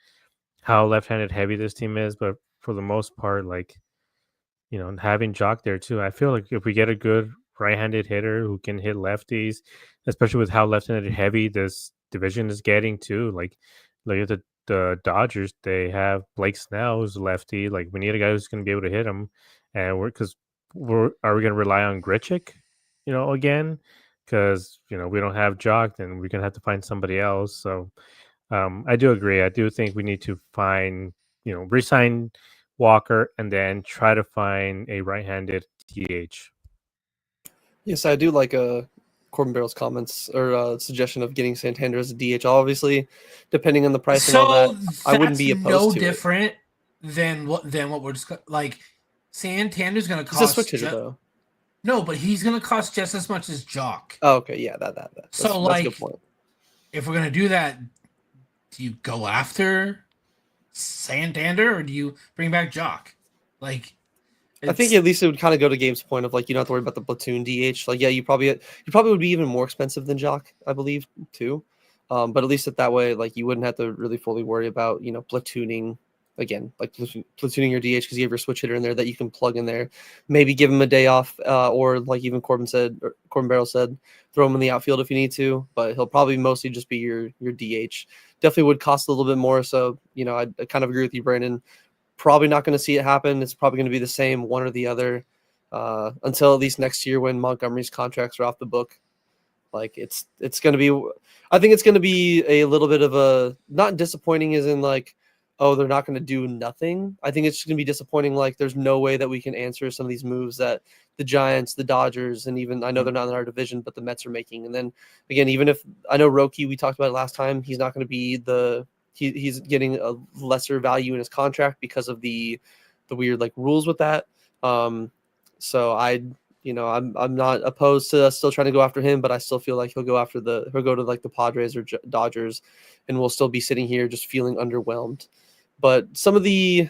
how left-handed heavy this team is, but for the most part, like having Jock there too, I feel like if we get a good right-handed hitter who can hit lefties, especially with how left-handed heavy this division is getting too, like at the Dodgers, they have Blake Snell who's a lefty. Like we need a guy who's going to be able to hit him, and are we going to rely on Grichuk, again? Because we don't have Jock, then we're going to have to find somebody else. So I do agree. I do think we need to find resign Walker and then try to find a right-handed DH. Yes, I do like Corbin Barrel's comments or suggestion of getting Santander as a DH. Obviously, depending on the price and all that, I wouldn't be opposed to different than what we're just like. Santander's going to cost. He's a switch hitter, though. No, but he's going to cost just as much as Jock. Oh, okay, yeah, that's a good point. If we're going to do that, do you go after Santander or do you bring back Jock? Like, I think at least it would kind of go to Gabe's point of like you don't have to worry about the platoon DH. Like, yeah, you probably would be even more expensive than Jock, I believe, too. But at least that way, like you wouldn't have to really fully worry about platooning again, like platooning your DH because you have your switch hitter in there that you can plug in there. Maybe give him a day off, or like even Corbin Barrel said, throw him in the outfield if you need to. But he'll probably mostly just be your DH. Definitely would cost a little bit more. So I kind of agree with you, Brandon. Probably not going to see it happen. It's probably going to be the same one or the other until at least next year when Montgomery's contracts are off the book. Like it's going to be, I think it's going to be a little bit of a, not disappointing as in like, oh, they're not going to do nothing. I think it's just going to be disappointing. Like there's no way that we can answer some of these moves that the Giants, the Dodgers, and even I know they're not in our division, but the Mets are making. And then again, even if I know Roki, we talked about it last time, he's not going to be he's getting a lesser value in his contract because of the weird like rules with that. So I'm not opposed to us still trying to go after him, but I still feel like he'll go to like the Padres or Dodgers, and we'll still be sitting here just feeling underwhelmed. But some of the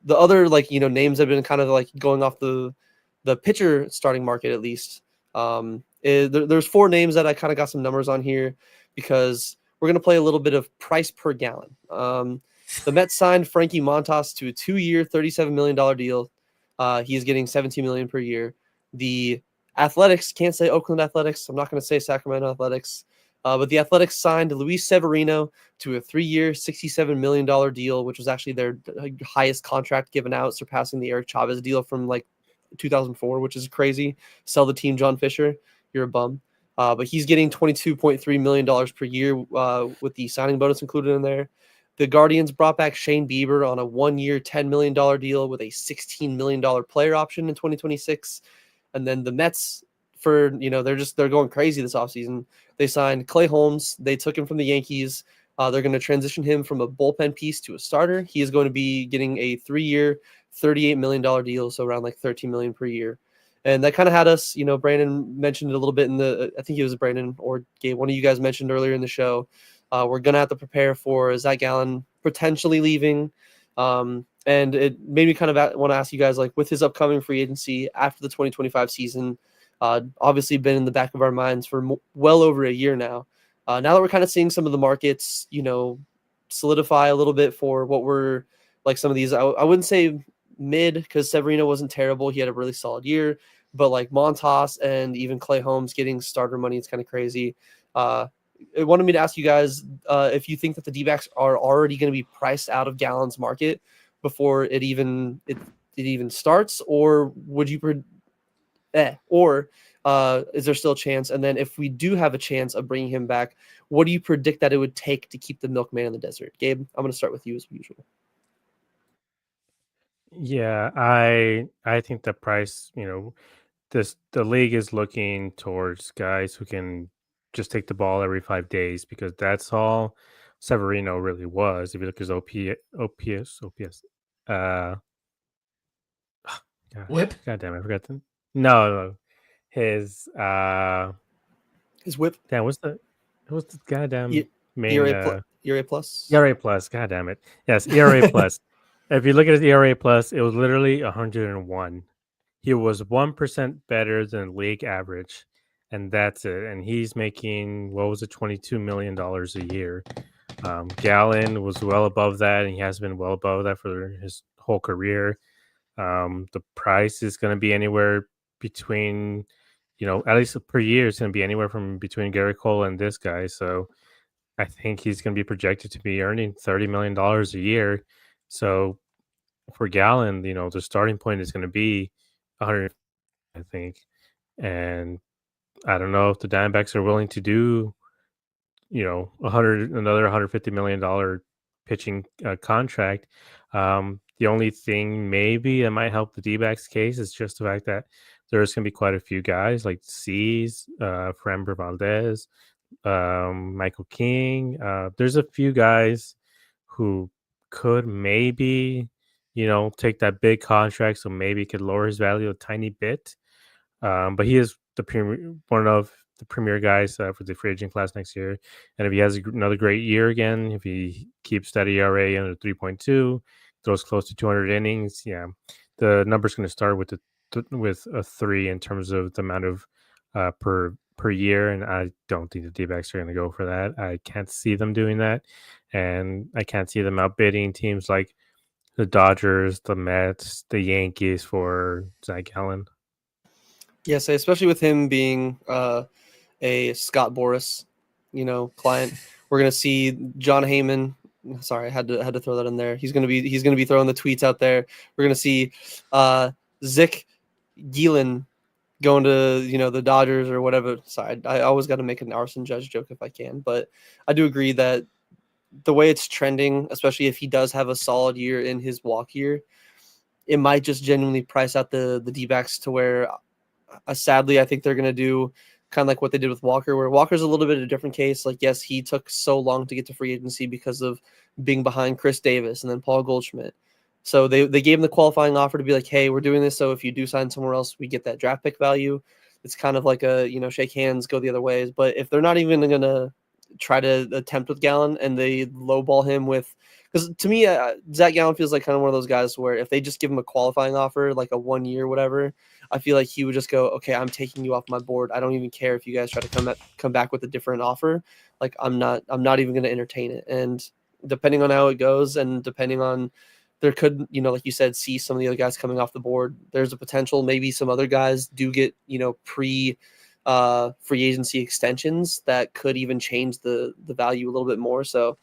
other like names have been kind of like going off the pitcher starting market at least. There's 4 names that I kind of got some numbers on here because we're gonna play a little bit of price per gallon. The Mets signed Frankie Montas to a 2-year, $37 million deal. He is getting $17 million per year. The Athletics, can't say Oakland Athletics. I'm not going to say Sacramento Athletics. But the Athletics signed Luis Severino to a 3-year, $67 million deal, which was actually their highest contract given out, surpassing the Eric Chavez deal from like 2004, which is crazy. Sell the team, John Fisher. You're a bum. But he's getting $22.3 million per year with the signing bonus included in there. The Guardians brought back Shane Bieber on a 1-year, $10 million deal with a $16 million player option in 2026. And then the Mets, they're going crazy this offseason. They signed Clay Holmes. They took him from the Yankees. They're going to transition him from a bullpen piece to a starter. He is going to be getting a 3-year, $38 million deal, so around like $13 million per year. And that kind of had us, Brandon mentioned it a little bit I think it was Brandon or Gabe, one of you guys mentioned earlier in the show. We're going to have to prepare for Zach Gallen potentially leaving. And it made me kind of want to ask you guys, like, with his upcoming free agency after the 2025 season, obviously been in the back of our minds for well over a year now. Now that we're kind of seeing some of the markets, solidify a little bit for what we're like some of these, I wouldn't say mid because Severino wasn't terrible. He had a really solid year, but like Montas and even Clay Holmes getting starter money, it's kind of crazy. It wanted me to ask you guys if you think that the D-backs are already going to be priced out of Gallen's market before it even starts, or would you is there still a chance? And then if we do have a chance of bringing him back, what do you predict that it would take to keep the milkman in the desert? Gabe, I'm going to start with you as usual. Yeah, I think the price, the league is looking towards guys who can just take the ball every 5 days because that's all Severino really was. If you look at his OPS, God, Whip. God damn, I forgot the no, his whip. damn, what's the goddamn main ERA plus. ERA plus? God damn it, yes, ERA plus. If you look at his ERA plus, it was literally 101. He was 1% better than league average, and that's it. And he's making $22 million a year. Gallen was well above that, and he has been well above that for his whole career. The price is going to be anywhere between, at least per year, it's going to be anywhere from between Gary Cole and this guy. So I think he's going to be projected to be earning $30 million a year. So for Gallen, the starting point is going to be 100, I think. And I don't know if the Diamondbacks are willing to do, another $150 million pitching fcontract. The only thing maybe that might help the D-backs case is just the fact that there's going to be quite a few guys like Cease, Framber Valdez, Michael King. There's a few guys who could maybe, take that big contract, so maybe could lower his value a tiny bit. But he is one of the premier guys for the free agent class next year. And if he has another great year again, if he keeps that ERA under 3.2, throws close to 200 innings, yeah, the number's going to start with with a 3 in terms of the amount of per year. And I don't think the D-backs are going to go for that. I can't see them doing that. And I can't see them outbidding teams like the Dodgers, the Mets, the Yankees for Zach Gallen. Yes, especially with him being a Scott Boras, client. We're gonna see John Heyman. Sorry, I had to throw that in there. He's gonna be throwing the tweets out there. We're gonna see Zick Gielan going to the Dodgers or whatever side. I always got to make an Arson Judge joke if I can, but I do agree that the way it's trending, especially if he does have a solid year in his walk year, it might just genuinely price out the D-backs to where, sadly, I think they're going to do kind of like what they did with Walker, where Walker's a little bit of a different case. Like, yes, he took so long to get to free agency because of being behind Chris Davis and then Paul Goldschmidt. So they gave him the qualifying offer to be like, hey, we're doing this, so if you do sign somewhere else, we get that draft pick value. It's kind of like a, shake hands, go the other ways. But if they're not even going to try to attempt with Gallen and they lowball him with, because to me, Zach Gallen feels like kind of one of those guys where if they just give him a qualifying offer, like a 1 year, whatever, I feel like he would just go, okay, I'm taking you off my board. I don't even care if you guys try to come back with a different offer. Like I'm not even going to entertain it. And depending on how it goes, and depending on, there could, like you said, see some of the other guys coming off the board. There's a potential maybe some other guys do get, free agency extensions that could even change the value a little bit more. So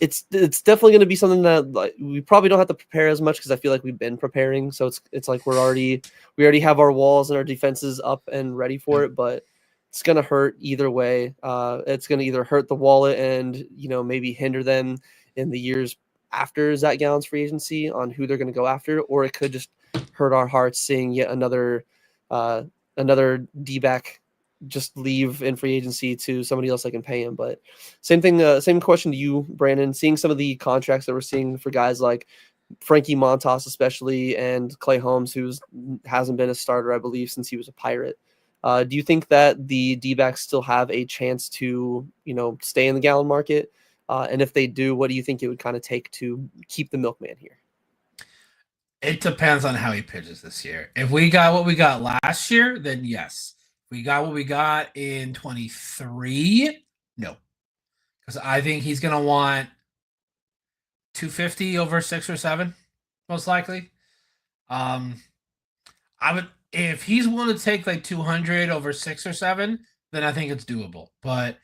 it's definitely going to be something that, like, we probably don't have to prepare as much because I feel like we've been preparing. So it's like we already have our walls and our defenses up and ready for it, but it's going to hurt either way. It's going to either hurt the wallet and, maybe hinder them in the years after Zach Gallen's free agency on who they're going to go after, or it could just hurt our hearts seeing yet another D-back just leave in free agency to somebody else that can pay him. But same thing, same question to you, Brandon. Seeing some of the contracts that we're seeing for guys like Frankie Montas, especially, and Clay Holmes, who hasn't been a starter, I believe, since he was a Pirate. Do you think that the D-backs still have a chance to, stay in the Gallen market? And if they do, what do you think it would kind of take to keep the milkman here? It depends on how he pitches this year. If we got what we got last year, then yes. If we got what we got in 23, no. Because I think he's going to want 250 over 6 or 7, most likely. I would, if he's willing to take like 200 over 6 or 7, then I think it's doable. But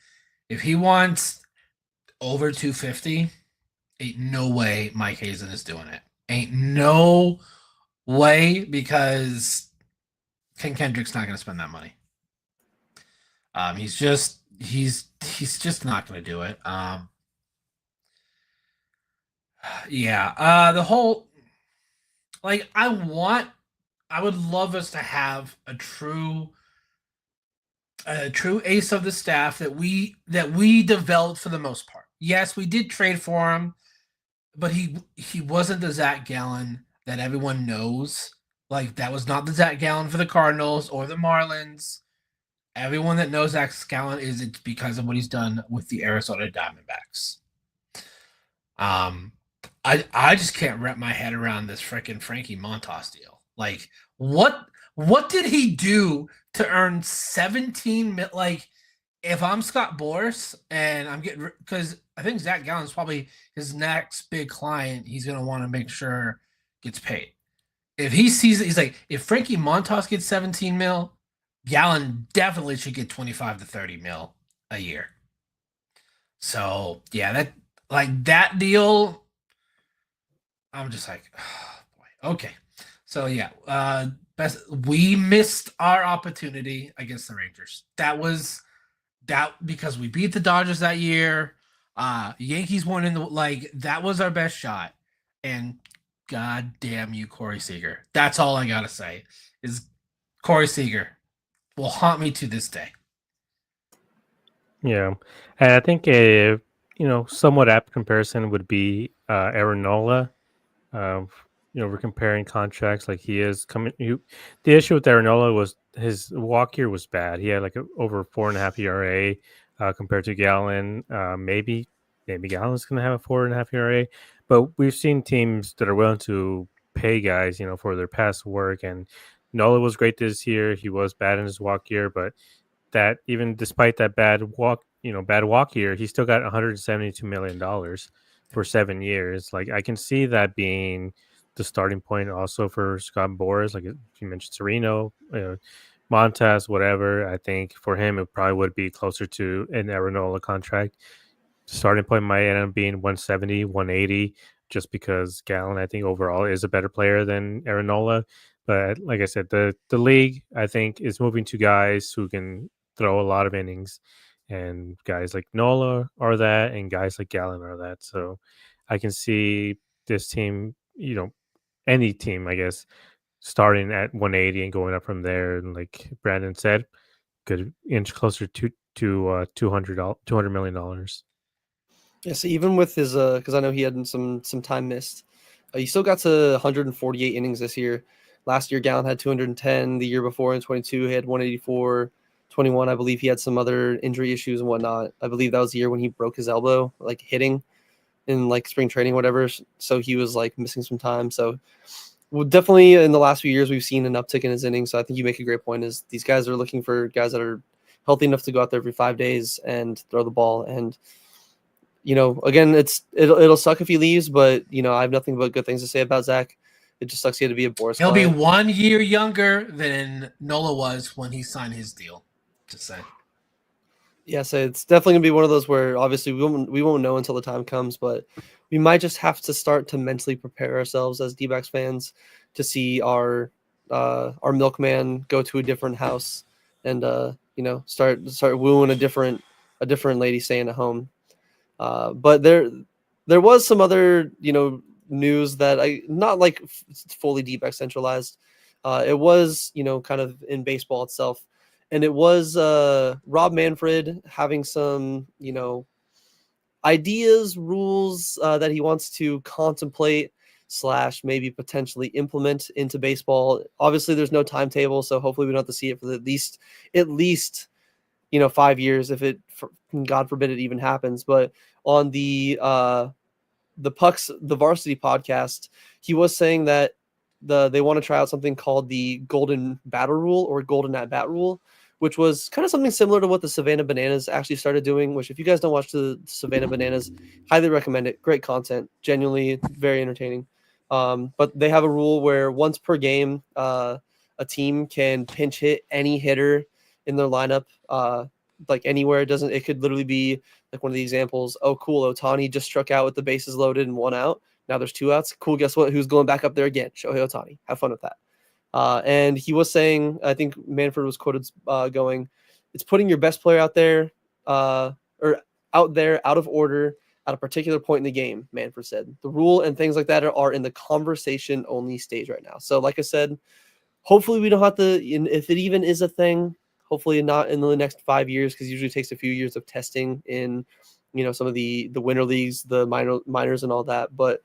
if he wants over 250, ain't no way Mike Hazen is doing it. Ain't no way, because Ken Kendrick's not going to spend that money. He's just not going to do it. The whole, like, I would love us to have a true ace of the staff that we developed for the most part. Yes, we did trade for him, but he wasn't the Zach Gallen that everyone knows. Like, that was not the Zach Gallen for the Cardinals or the Marlins. Everyone that knows Zach Gallen it's because of what he's done with the Arizona Diamondbacks. I just can't wrap my head around this freaking Frankie Montas deal. Like, what did he do to earn 17 mil? Like, if I'm Scott Boras and I'm getting, because I think Zach Gallen's probably his next big client, he's going to want to make sure gets paid. If he sees it, he's like, if Frankie Montas gets 17 mil, Gallen definitely should get 25 to 30 mil a year. So yeah, that deal, I'm just like, oh boy. Okay. So yeah, we missed our opportunity against the Rangers. That because we beat the Dodgers that year. Yankees won that was our best shot. And God damn you, Corey Seager. That's all I gotta say is Corey Seager will haunt me to this day. Yeah, and I think a somewhat apt comparison would be Aaron Nola. We're comparing contracts like he is coming. The issue with Aaron Nola was his walk year was bad. He had like over 4.5 ERA compared to Gallen. Maybe Gallen's going to have a 4.5 ERA, but we've seen teams that are willing to pay guys, for their past work. And Nola was great this year. He was bad in his walk year, but that even despite that bad walk year, he still got $172 million for 7 years. Like, I can see that being the starting point also for Scott Boras. Like you mentioned, Sereno, Montas, whatever. I think for him, it probably would be closer to an Aaron Nola contract. Starting point might end up being 170, 180, just because Gallen, I think, overall is a better player than Aaron Nola. But like I said, the league I think is moving to guys who can throw a lot of innings, and guys like Nola are that, and guys like Gallen are that. So I can see this team, any team, I guess, starting at 180 and going up from there. And like Brandon said, could inch closer to $200 million. Yeah, so even with his because I know he had some time missed, he still got to 148 innings this year. Last year, Gallen had 210. The year before in 22, he had 184. 21, I believe he had some other injury issues and whatnot. I believe that was the year when he broke his elbow, like hitting in like spring training, whatever. So he was like missing some time. So well, definitely in the last few years, we've seen an uptick in his innings. So I think you make a great point. Is these guys are looking for guys that are healthy enough to go out there every 5 days and throw the ball. And again, it'll suck if he leaves, but I have nothing but good things to say about Zach. It just sucks he had to be a Boris. He'll be client. 1 year younger than Nola was when he signed his deal. Just saying. Yeah, so it's definitely gonna be one of those where obviously we won't know until the time comes, but we might just have to start to mentally prepare ourselves as D-backs fans to see our milkman go to a different house and start wooing a different lady staying at home. But there was some other news that I not like fully D-backs centralized. It was kind of in baseball itself. And it was Rob Manfred having some, ideas, rules that he wants to contemplate / maybe potentially implement into baseball. Obviously, there's no timetable, so hopefully we don't have to see it for at least 5 years, if God forbid it even happens. But on the Varsity podcast, he was saying that they want to try out something called the golden batter rule or golden at bat rule, which was kind of something similar to what the Savannah Bananas actually started doing. Which, if you guys don't watch the Savannah Bananas, highly recommend it. Great content, genuinely very entertaining. But they have a rule where once per game, a team can pinch hit any hitter in their lineup, like anywhere. It could literally be like one of the examples. Oh, cool, Otani just struck out with the bases loaded and 1 out. Now there's 2 outs. Cool. Guess what? Who's going back up there again? Shohei Otani. Have fun with that. And he was saying, I think Manfred was quoted going, it's putting your best player out there, or out there, out of order at a particular point in the game, Manfred said. The rule and things like that are in the conversation only stage right now. So like I said, hopefully we don't have to, if it even is a thing, hopefully not in the next 5 years, because it usually takes a few years of testing in, some of the winter leagues, the minors and all that. But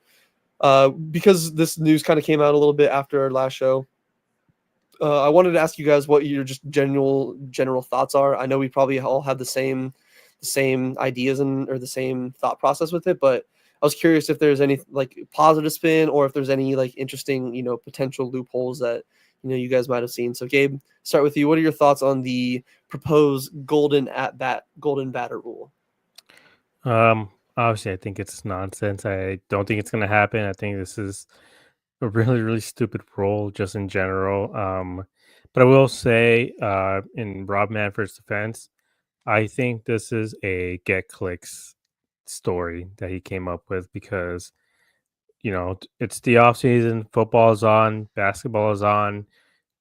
because this news kind of came out a little bit after our last show, I wanted to ask you guys what your just general thoughts are. I know we probably all have the same ideas or the same thought process with it, but I was curious if there's any like positive spin or if there's any like interesting, potential loopholes that you guys might have seen. So Gabe, start with you. What are your thoughts on the proposed golden batter rule? Obviously, I think it's nonsense. I don't think it's going to happen. I think this is a really, really stupid rule just in general. But I will say, in Rob Manfred's defense, I think this is a get clicks story that he came up with because, it's the off season, football is on, basketball is on.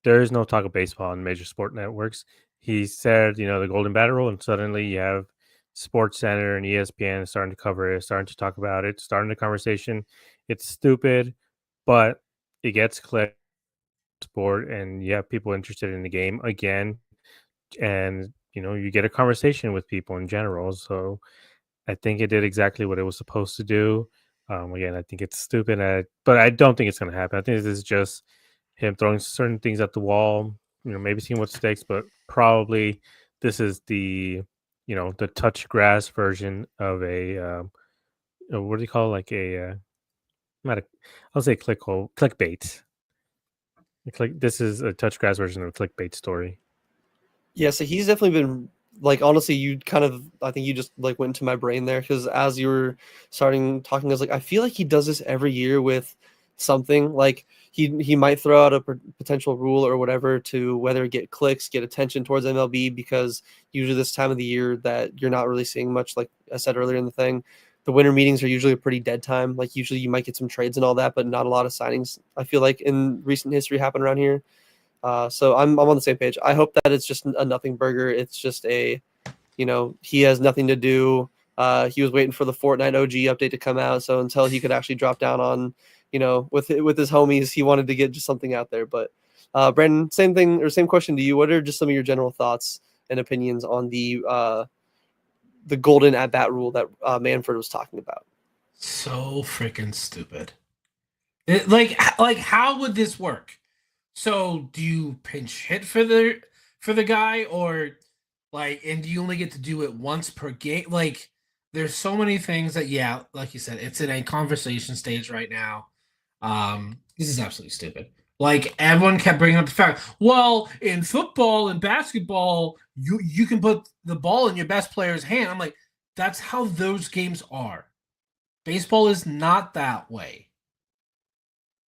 There is no talk of baseball on major sport networks. He said, the golden batter rule, and suddenly you have Sports Center and ESPN starting to cover it, starting to talk about it, starting the conversation. It's stupid, but it gets clicked sport, and you have people interested in the game again, and you get a conversation with people in general. So I think it did exactly what it was supposed to do. Again, I think it's stupid, but I don't think it's going to happen. I think this is just him throwing certain things at the wall, maybe seeing what sticks, but probably this is the touch grass version of a what do you call it? Like not a, I'll say clickbait. This is a touch grass version of a clickbait story. Yeah, so he's definitely been like, honestly, I think you just like went into my brain there, because as you were starting talking, I was like, I feel like he does this every year with something. Like he might throw out a potential rule or whatever to whether get clicks, get attention towards MLB, because usually this time of the year that you're not really seeing much, like I said earlier in the thing. the winter meetings are usually a pretty dead time. Like usually you might get some trades and all that, but not a lot of signings. I feel like in recent history happen around here. So I'm on the same page. I hope that it's just a nothing burger. It's just a, he has nothing to do. He was waiting for the Fortnite OG update to come out. So until he could actually drop down on, with his homies, he wanted to get just something out there. But Brandon, same thing or same question to you. What are just some of your general thoughts and opinions on the golden at bat rule that Manfred was talking about? So freaking stupid. Like how would this work? So do you pinch hit for the guy, or and do you only get to do it once per game? Like there's so many things that, yeah, like you said, it's in a conversation stage right now. This is absolutely stupid. Like everyone kept bringing up the fact, well, in football and basketball, you can put the ball in your best player's hand. I'm like, that's how those games are. Baseball is not that way.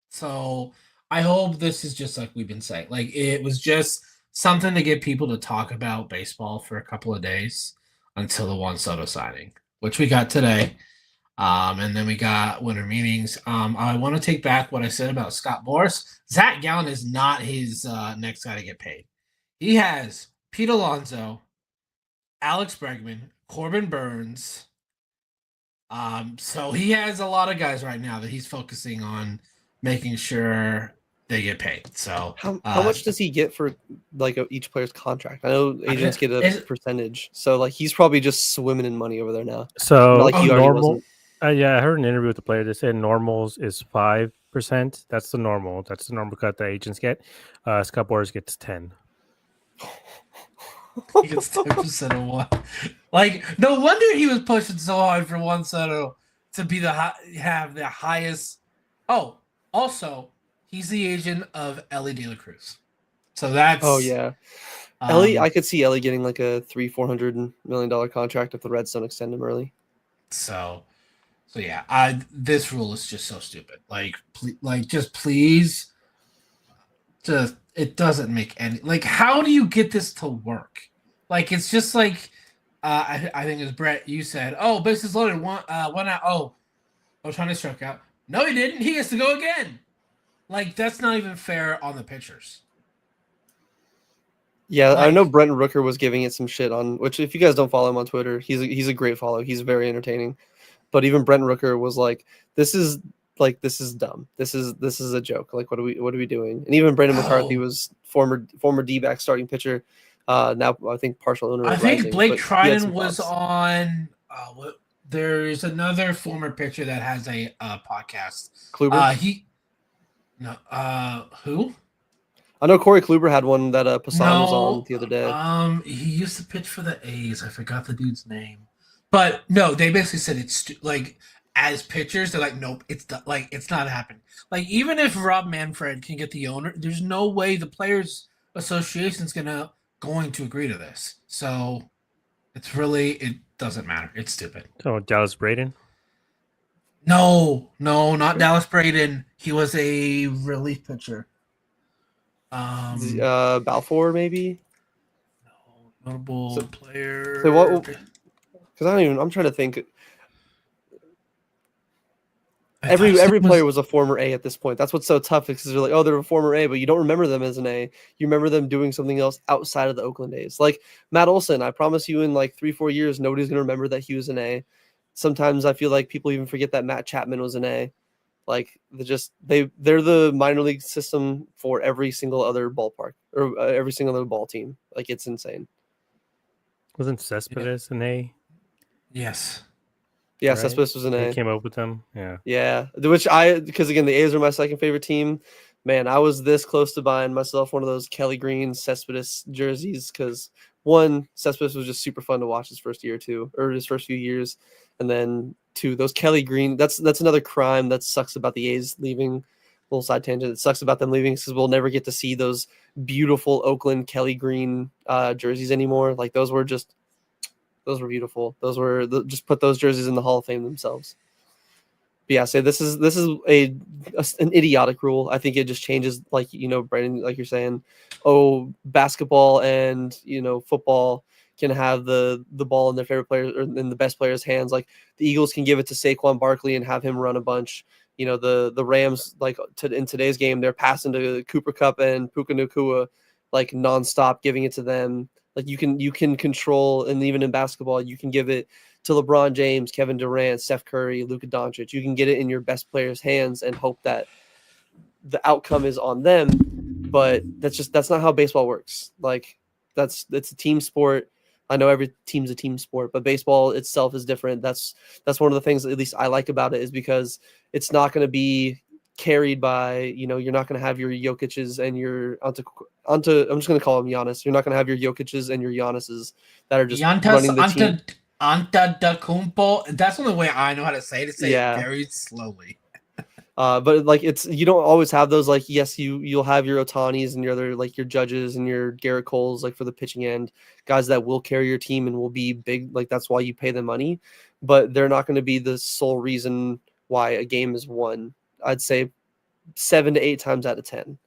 So I hope this is just like we've been saying. Like it was just something to get people to talk about baseball for a couple of days until the Juan Soto signing, which we got today. And then we got winter meetings. I want to take back what I said about Scott Boras. Zach Gallen is not his next guy to get paid. He has Pete Alonso, Alex Bregman, Corbin Burns. So he has a lot of guys right now that he's focusing on making sure they get paid. So how much does he get for like each player's contract? I know agents get a percentage, so like he's probably just swimming in money over there now. So like he already normal. wasn't. Yeah, I heard an interview with the player. They said normals is 5%. That's the normal. That's the normal cut that agents get. Scott Boras gets 10. He gets 10% of what? Like, no wonder he was pushing so hard for Juan Soto to be have the highest. Oh, also, he's the agent of Ellie De La Cruz. So that's. Oh yeah, Ellie. I could see Ellie getting like a $300-400 million contract if the Reds don't extend him early. So yeah, this rule is just so stupid. Like please, just it doesn't make any. Like, how do you get this to work? Like, it's just like, I think as Brett you said, oh, bases loaded, one out. Oh, Ohtani struck out. No, he didn't. He has to go again. Like, that's not even fair on the pitchers. Yeah, I know Brent Rooker was giving it some shit on, which if you guys don't follow him on Twitter, he's a great follow. He's very entertaining. But even Brent Rooker was like, this is dumb. This is a joke. Like, what are we doing? And even Brandon McCarthy was former Dbacks starting pitcher. Now I think partial owner. I think Blake Trinan was on. There's another former pitcher that has a podcast. Kluber. Who? I know Corey Kluber had one that Passan was on the other day. He used to pitch for the A's. I forgot the dude's name. But no, they basically said it's like as pitchers, they're like, nope, it's not happening. Like even if Rob Manfred can get the owner, there's no way the Players Association is going to agree to this. So it doesn't matter. It's stupid. Oh, Dallas Braden? No, not Dallas Braden. He was a relief pitcher. Balfour maybe. No, notable player. So what? Because I'm trying to think. Every player was a former A at this point. That's what's so tough because they're like, oh, they're a former A, but you don't remember them as an A. You remember them doing something else outside of the Oakland A's. Like Matt Olson, I promise you in like 3-4 years, nobody's going to remember that he was an A. Sometimes I feel like people even forget that Matt Chapman was an A. Like they're the minor league system for every single other ballpark or every single other ball team. Like it's insane. Wasn't Cespedes an A? Yes. Yeah, right? Cespedes was an A. He came up with them. Yeah. Yeah. Because again, the A's are my second favorite team. Man, I was this close to buying myself one of those Kelly Green Cespedes jerseys because one, Cespedes was just super fun to watch his first year or two, or his first few years. And then two, those Kelly Green, that's another crime that sucks about the A's leaving. Little side tangent. It sucks about them leaving because we'll never get to see those beautiful Oakland Kelly Green jerseys anymore. Like those were beautiful. Those were just put those jerseys in the Hall of Fame themselves. But yeah, so this is an idiotic rule. I think it just changes, like Brandon, like you're saying, basketball and football can have the ball in their favorite players or in the best players' hands. Like the Eagles can give it to Saquon Barkley and have him run a bunch. The Rams, like in today's game, they're passing to Cooper Kupp and Puka Nacua like nonstop, giving it to them. Like you can control, and even in basketball, you can give it to LeBron James, Kevin Durant, Steph Curry, Luka Doncic. You can get it in your best players' hands and hope that the outcome is on them. But that's not how baseball works. Like it's a team sport. I know every team's a team sport, but baseball itself is different. That's one of the things that at least I like about it, is because it's not going to be carried by, you're not going to have your Jokic's and your I'm just going to call him Giannis. You're not going to have your Jokic's and your Giannis's that are just running the team. Antetokounmpo. That's the only way I know how to say it. Say it very slowly. But like you don't always have those. Like yes, you'll have your Otanis and your other like your Judges and your Garrett Coles like for the pitching end, guys that will carry your team and will be big. Like that's why you pay them money, but they're not going to be the sole reason why a game is won. I'd say 7 to 8 times out of 10.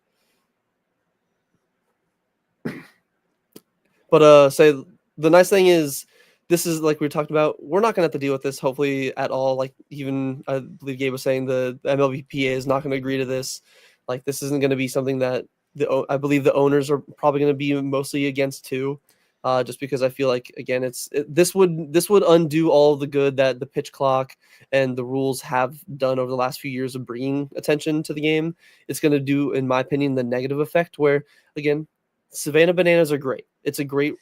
But say the nice thing is, this is like we talked about. We're not going to have to deal with this hopefully at all. Like even I believe Gabe was saying the MLBPA is not going to agree to this. Like this isn't going to be something that I believe the owners are probably going to be mostly against too. Just because I feel like again this would undo all the good that the pitch clock and the rules have done over the last few years of bringing attention to the game. It's going to do, in my opinion, the negative effect where again, Savannah Bananas are great. It's a great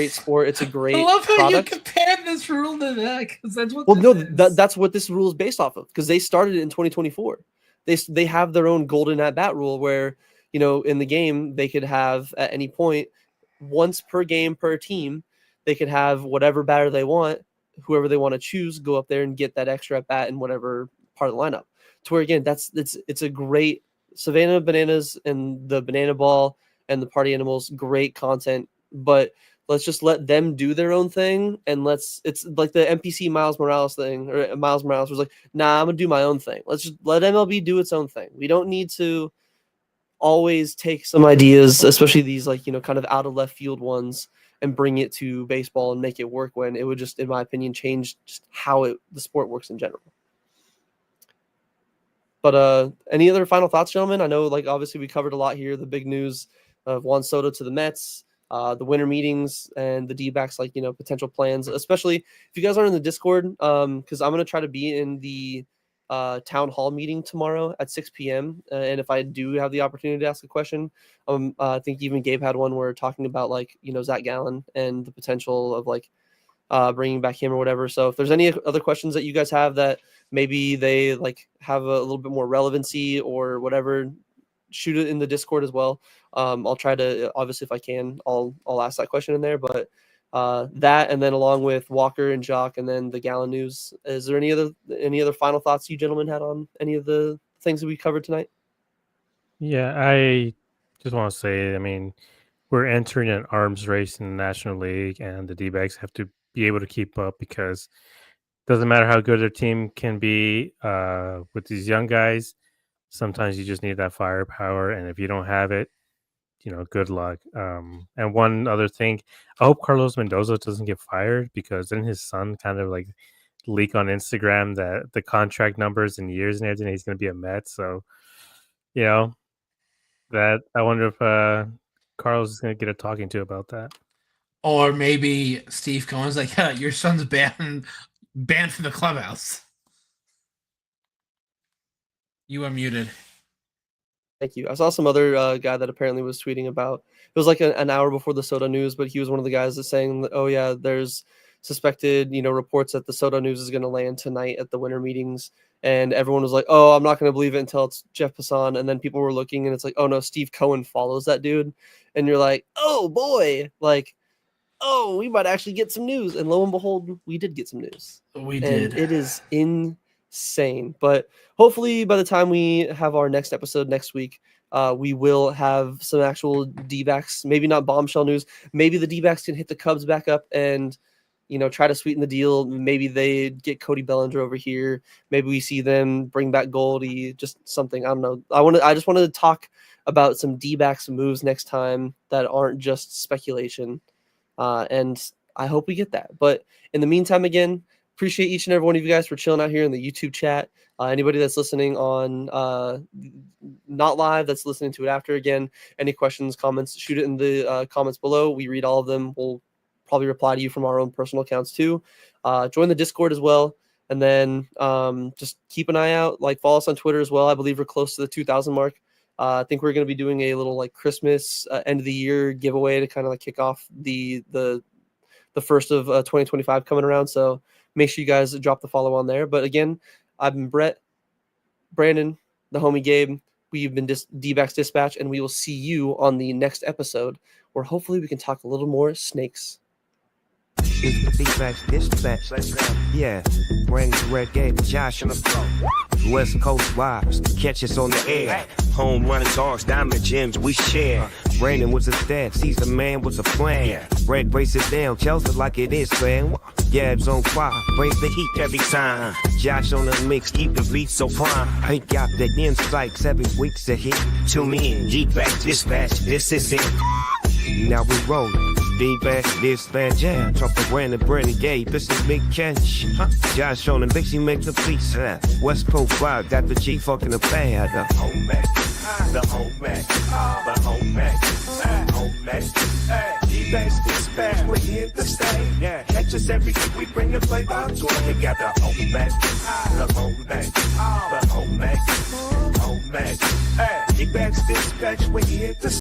sport. It's a great. I love how product. you compare this rule to that, because that's what. Well, no, that's what this rule is based off of, because they started it in 2024. They have their own golden at bat rule where in the game they could have at any point once per game per team they could have whatever batter they want, whoever they want to choose, go up there and get that extra at bat in whatever part of the lineup. To where again it's a great Savannah Bananas and the Banana Ball and the Party Animals, great content, but let's just let them do their own thing. And it's like the NPC Miles Morales thing, or Miles Morales was like, nah, I'm gonna do my own thing. Let's just let MLB do its own thing. We don't need to always take some ideas, especially these like, kind of out of left field ones, and bring it to baseball and make it work, when it would just, in my opinion, change just how the sport works in general. But any other final thoughts, gentlemen? I know, like, obviously we covered a lot here. The big news of Juan Soto to the Mets, the winter meetings, and the D-backs, like, potential plans, especially if you guys aren't in the Discord, because I'm going to try to be in the town hall meeting tomorrow at 6 p.m. And if I do have the opportunity to ask a question, I think even Gabe had one where talking about, like, Zach Gallen and the potential of, like, bringing back him or whatever. So if there's any other questions that you guys have that maybe they like have a little bit more relevancy or whatever, shoot it in the Discord as well. I'll try to, obviously if I can, I'll ask that question in there. But that, and then along with Walker and Jock, and then the Gallen news. Is there any other final thoughts you gentlemen had on any of the things that we covered tonight? Yeah, I just want to say, I mean, we're entering an arms race in the National League, and the D-backs have to be able to keep up, because it doesn't matter how good their team can be with these young guys. Sometimes you just need that firepower, and if you don't have it, good luck. And one other thing, I hope Carlos Mendoza doesn't get fired, because then his son kind of like leak on Instagram that the contract numbers and years and everything, he's going to be a Met. So, that I wonder if Carlos is going to get a talking to about that. Or maybe Steve Cohen's like, yeah, your son's banned from the clubhouse. You are muted. Thank you. I saw some other guy that apparently was tweeting about, it was like an hour before the Soto news, but he was one of the guys that's saying, oh yeah, there's suspected, reports that the Soto news is going to land tonight at the winter meetings. And everyone was like, oh, I'm not going to believe it until it's Jeff Passan. And then people were looking and it's like, oh no, Steve Cohen follows that dude. And you're like, oh boy, like, oh, we might actually get some news. And lo and behold, we did get some news. We did. It is insane. But hopefully by the time we have our next episode next week, we will have some actual D-backs, maybe not bombshell news. Maybe the D-backs can hit the Cubs back up and, try to sweeten the deal. Maybe they get Cody Bellinger over here. Maybe we see them bring back Goldie, just something. I don't know. I just wanted to talk about some D-backs moves next time that aren't just speculation. And I hope we get that. But in the meantime, again, appreciate each and every one of you guys for chilling out here in the YouTube chat. Anybody that's listening on not live, that's listening to it after, again, any questions, comments, shoot it in the comments below. We read all of them. We'll probably reply to you from our own personal accounts too. Join the Discord as well. And then just keep an eye out. Like, follow us on Twitter as well. I believe we're close to the 2,000 mark. I think we're going to be doing a little like Christmas end of the year giveaway to kind of like kick off the first of 2025 coming around. So make sure you guys drop the follow on there. But again, I've been Brett, Brandon, the homie Gabe. We've been Dbacks Dispatch, and we will see you on the next episode where hopefully we can talk a little more snakes. It's the Dbacks Dispatch. Yeah, Brandon, Red Gabe, Josh on the floor. West Coast vibes, catch us on the air. Home running dogs, diamond gems we share. Brandon was a stat, Caesar man was a plan. Red brace it down, tells it like it is, fam. Gabs on fire, brings the heat every time. Josh on the mix, keep the beat so prime. I got the insight, 7 weeks ahead. Tune in, Dbacks Dispatch, this is it. Now we rollin'. Dbacks Dispatch, yeah. Trumpet Brandon, Brandon Gabe, this is Big Catch. Josh on the mix, he makes the beats. West Coast vibe, got the G fucking the bad. The home Mac, the home Mac, the home Mac, home Mac. Dbacks Dispatch, we here to stay. Yeah, catch us every week, we bring the flavor to it. We got the home Mac, the home Mac, the home Mac, home Mac. Dbacks Dispatch, we here to stay.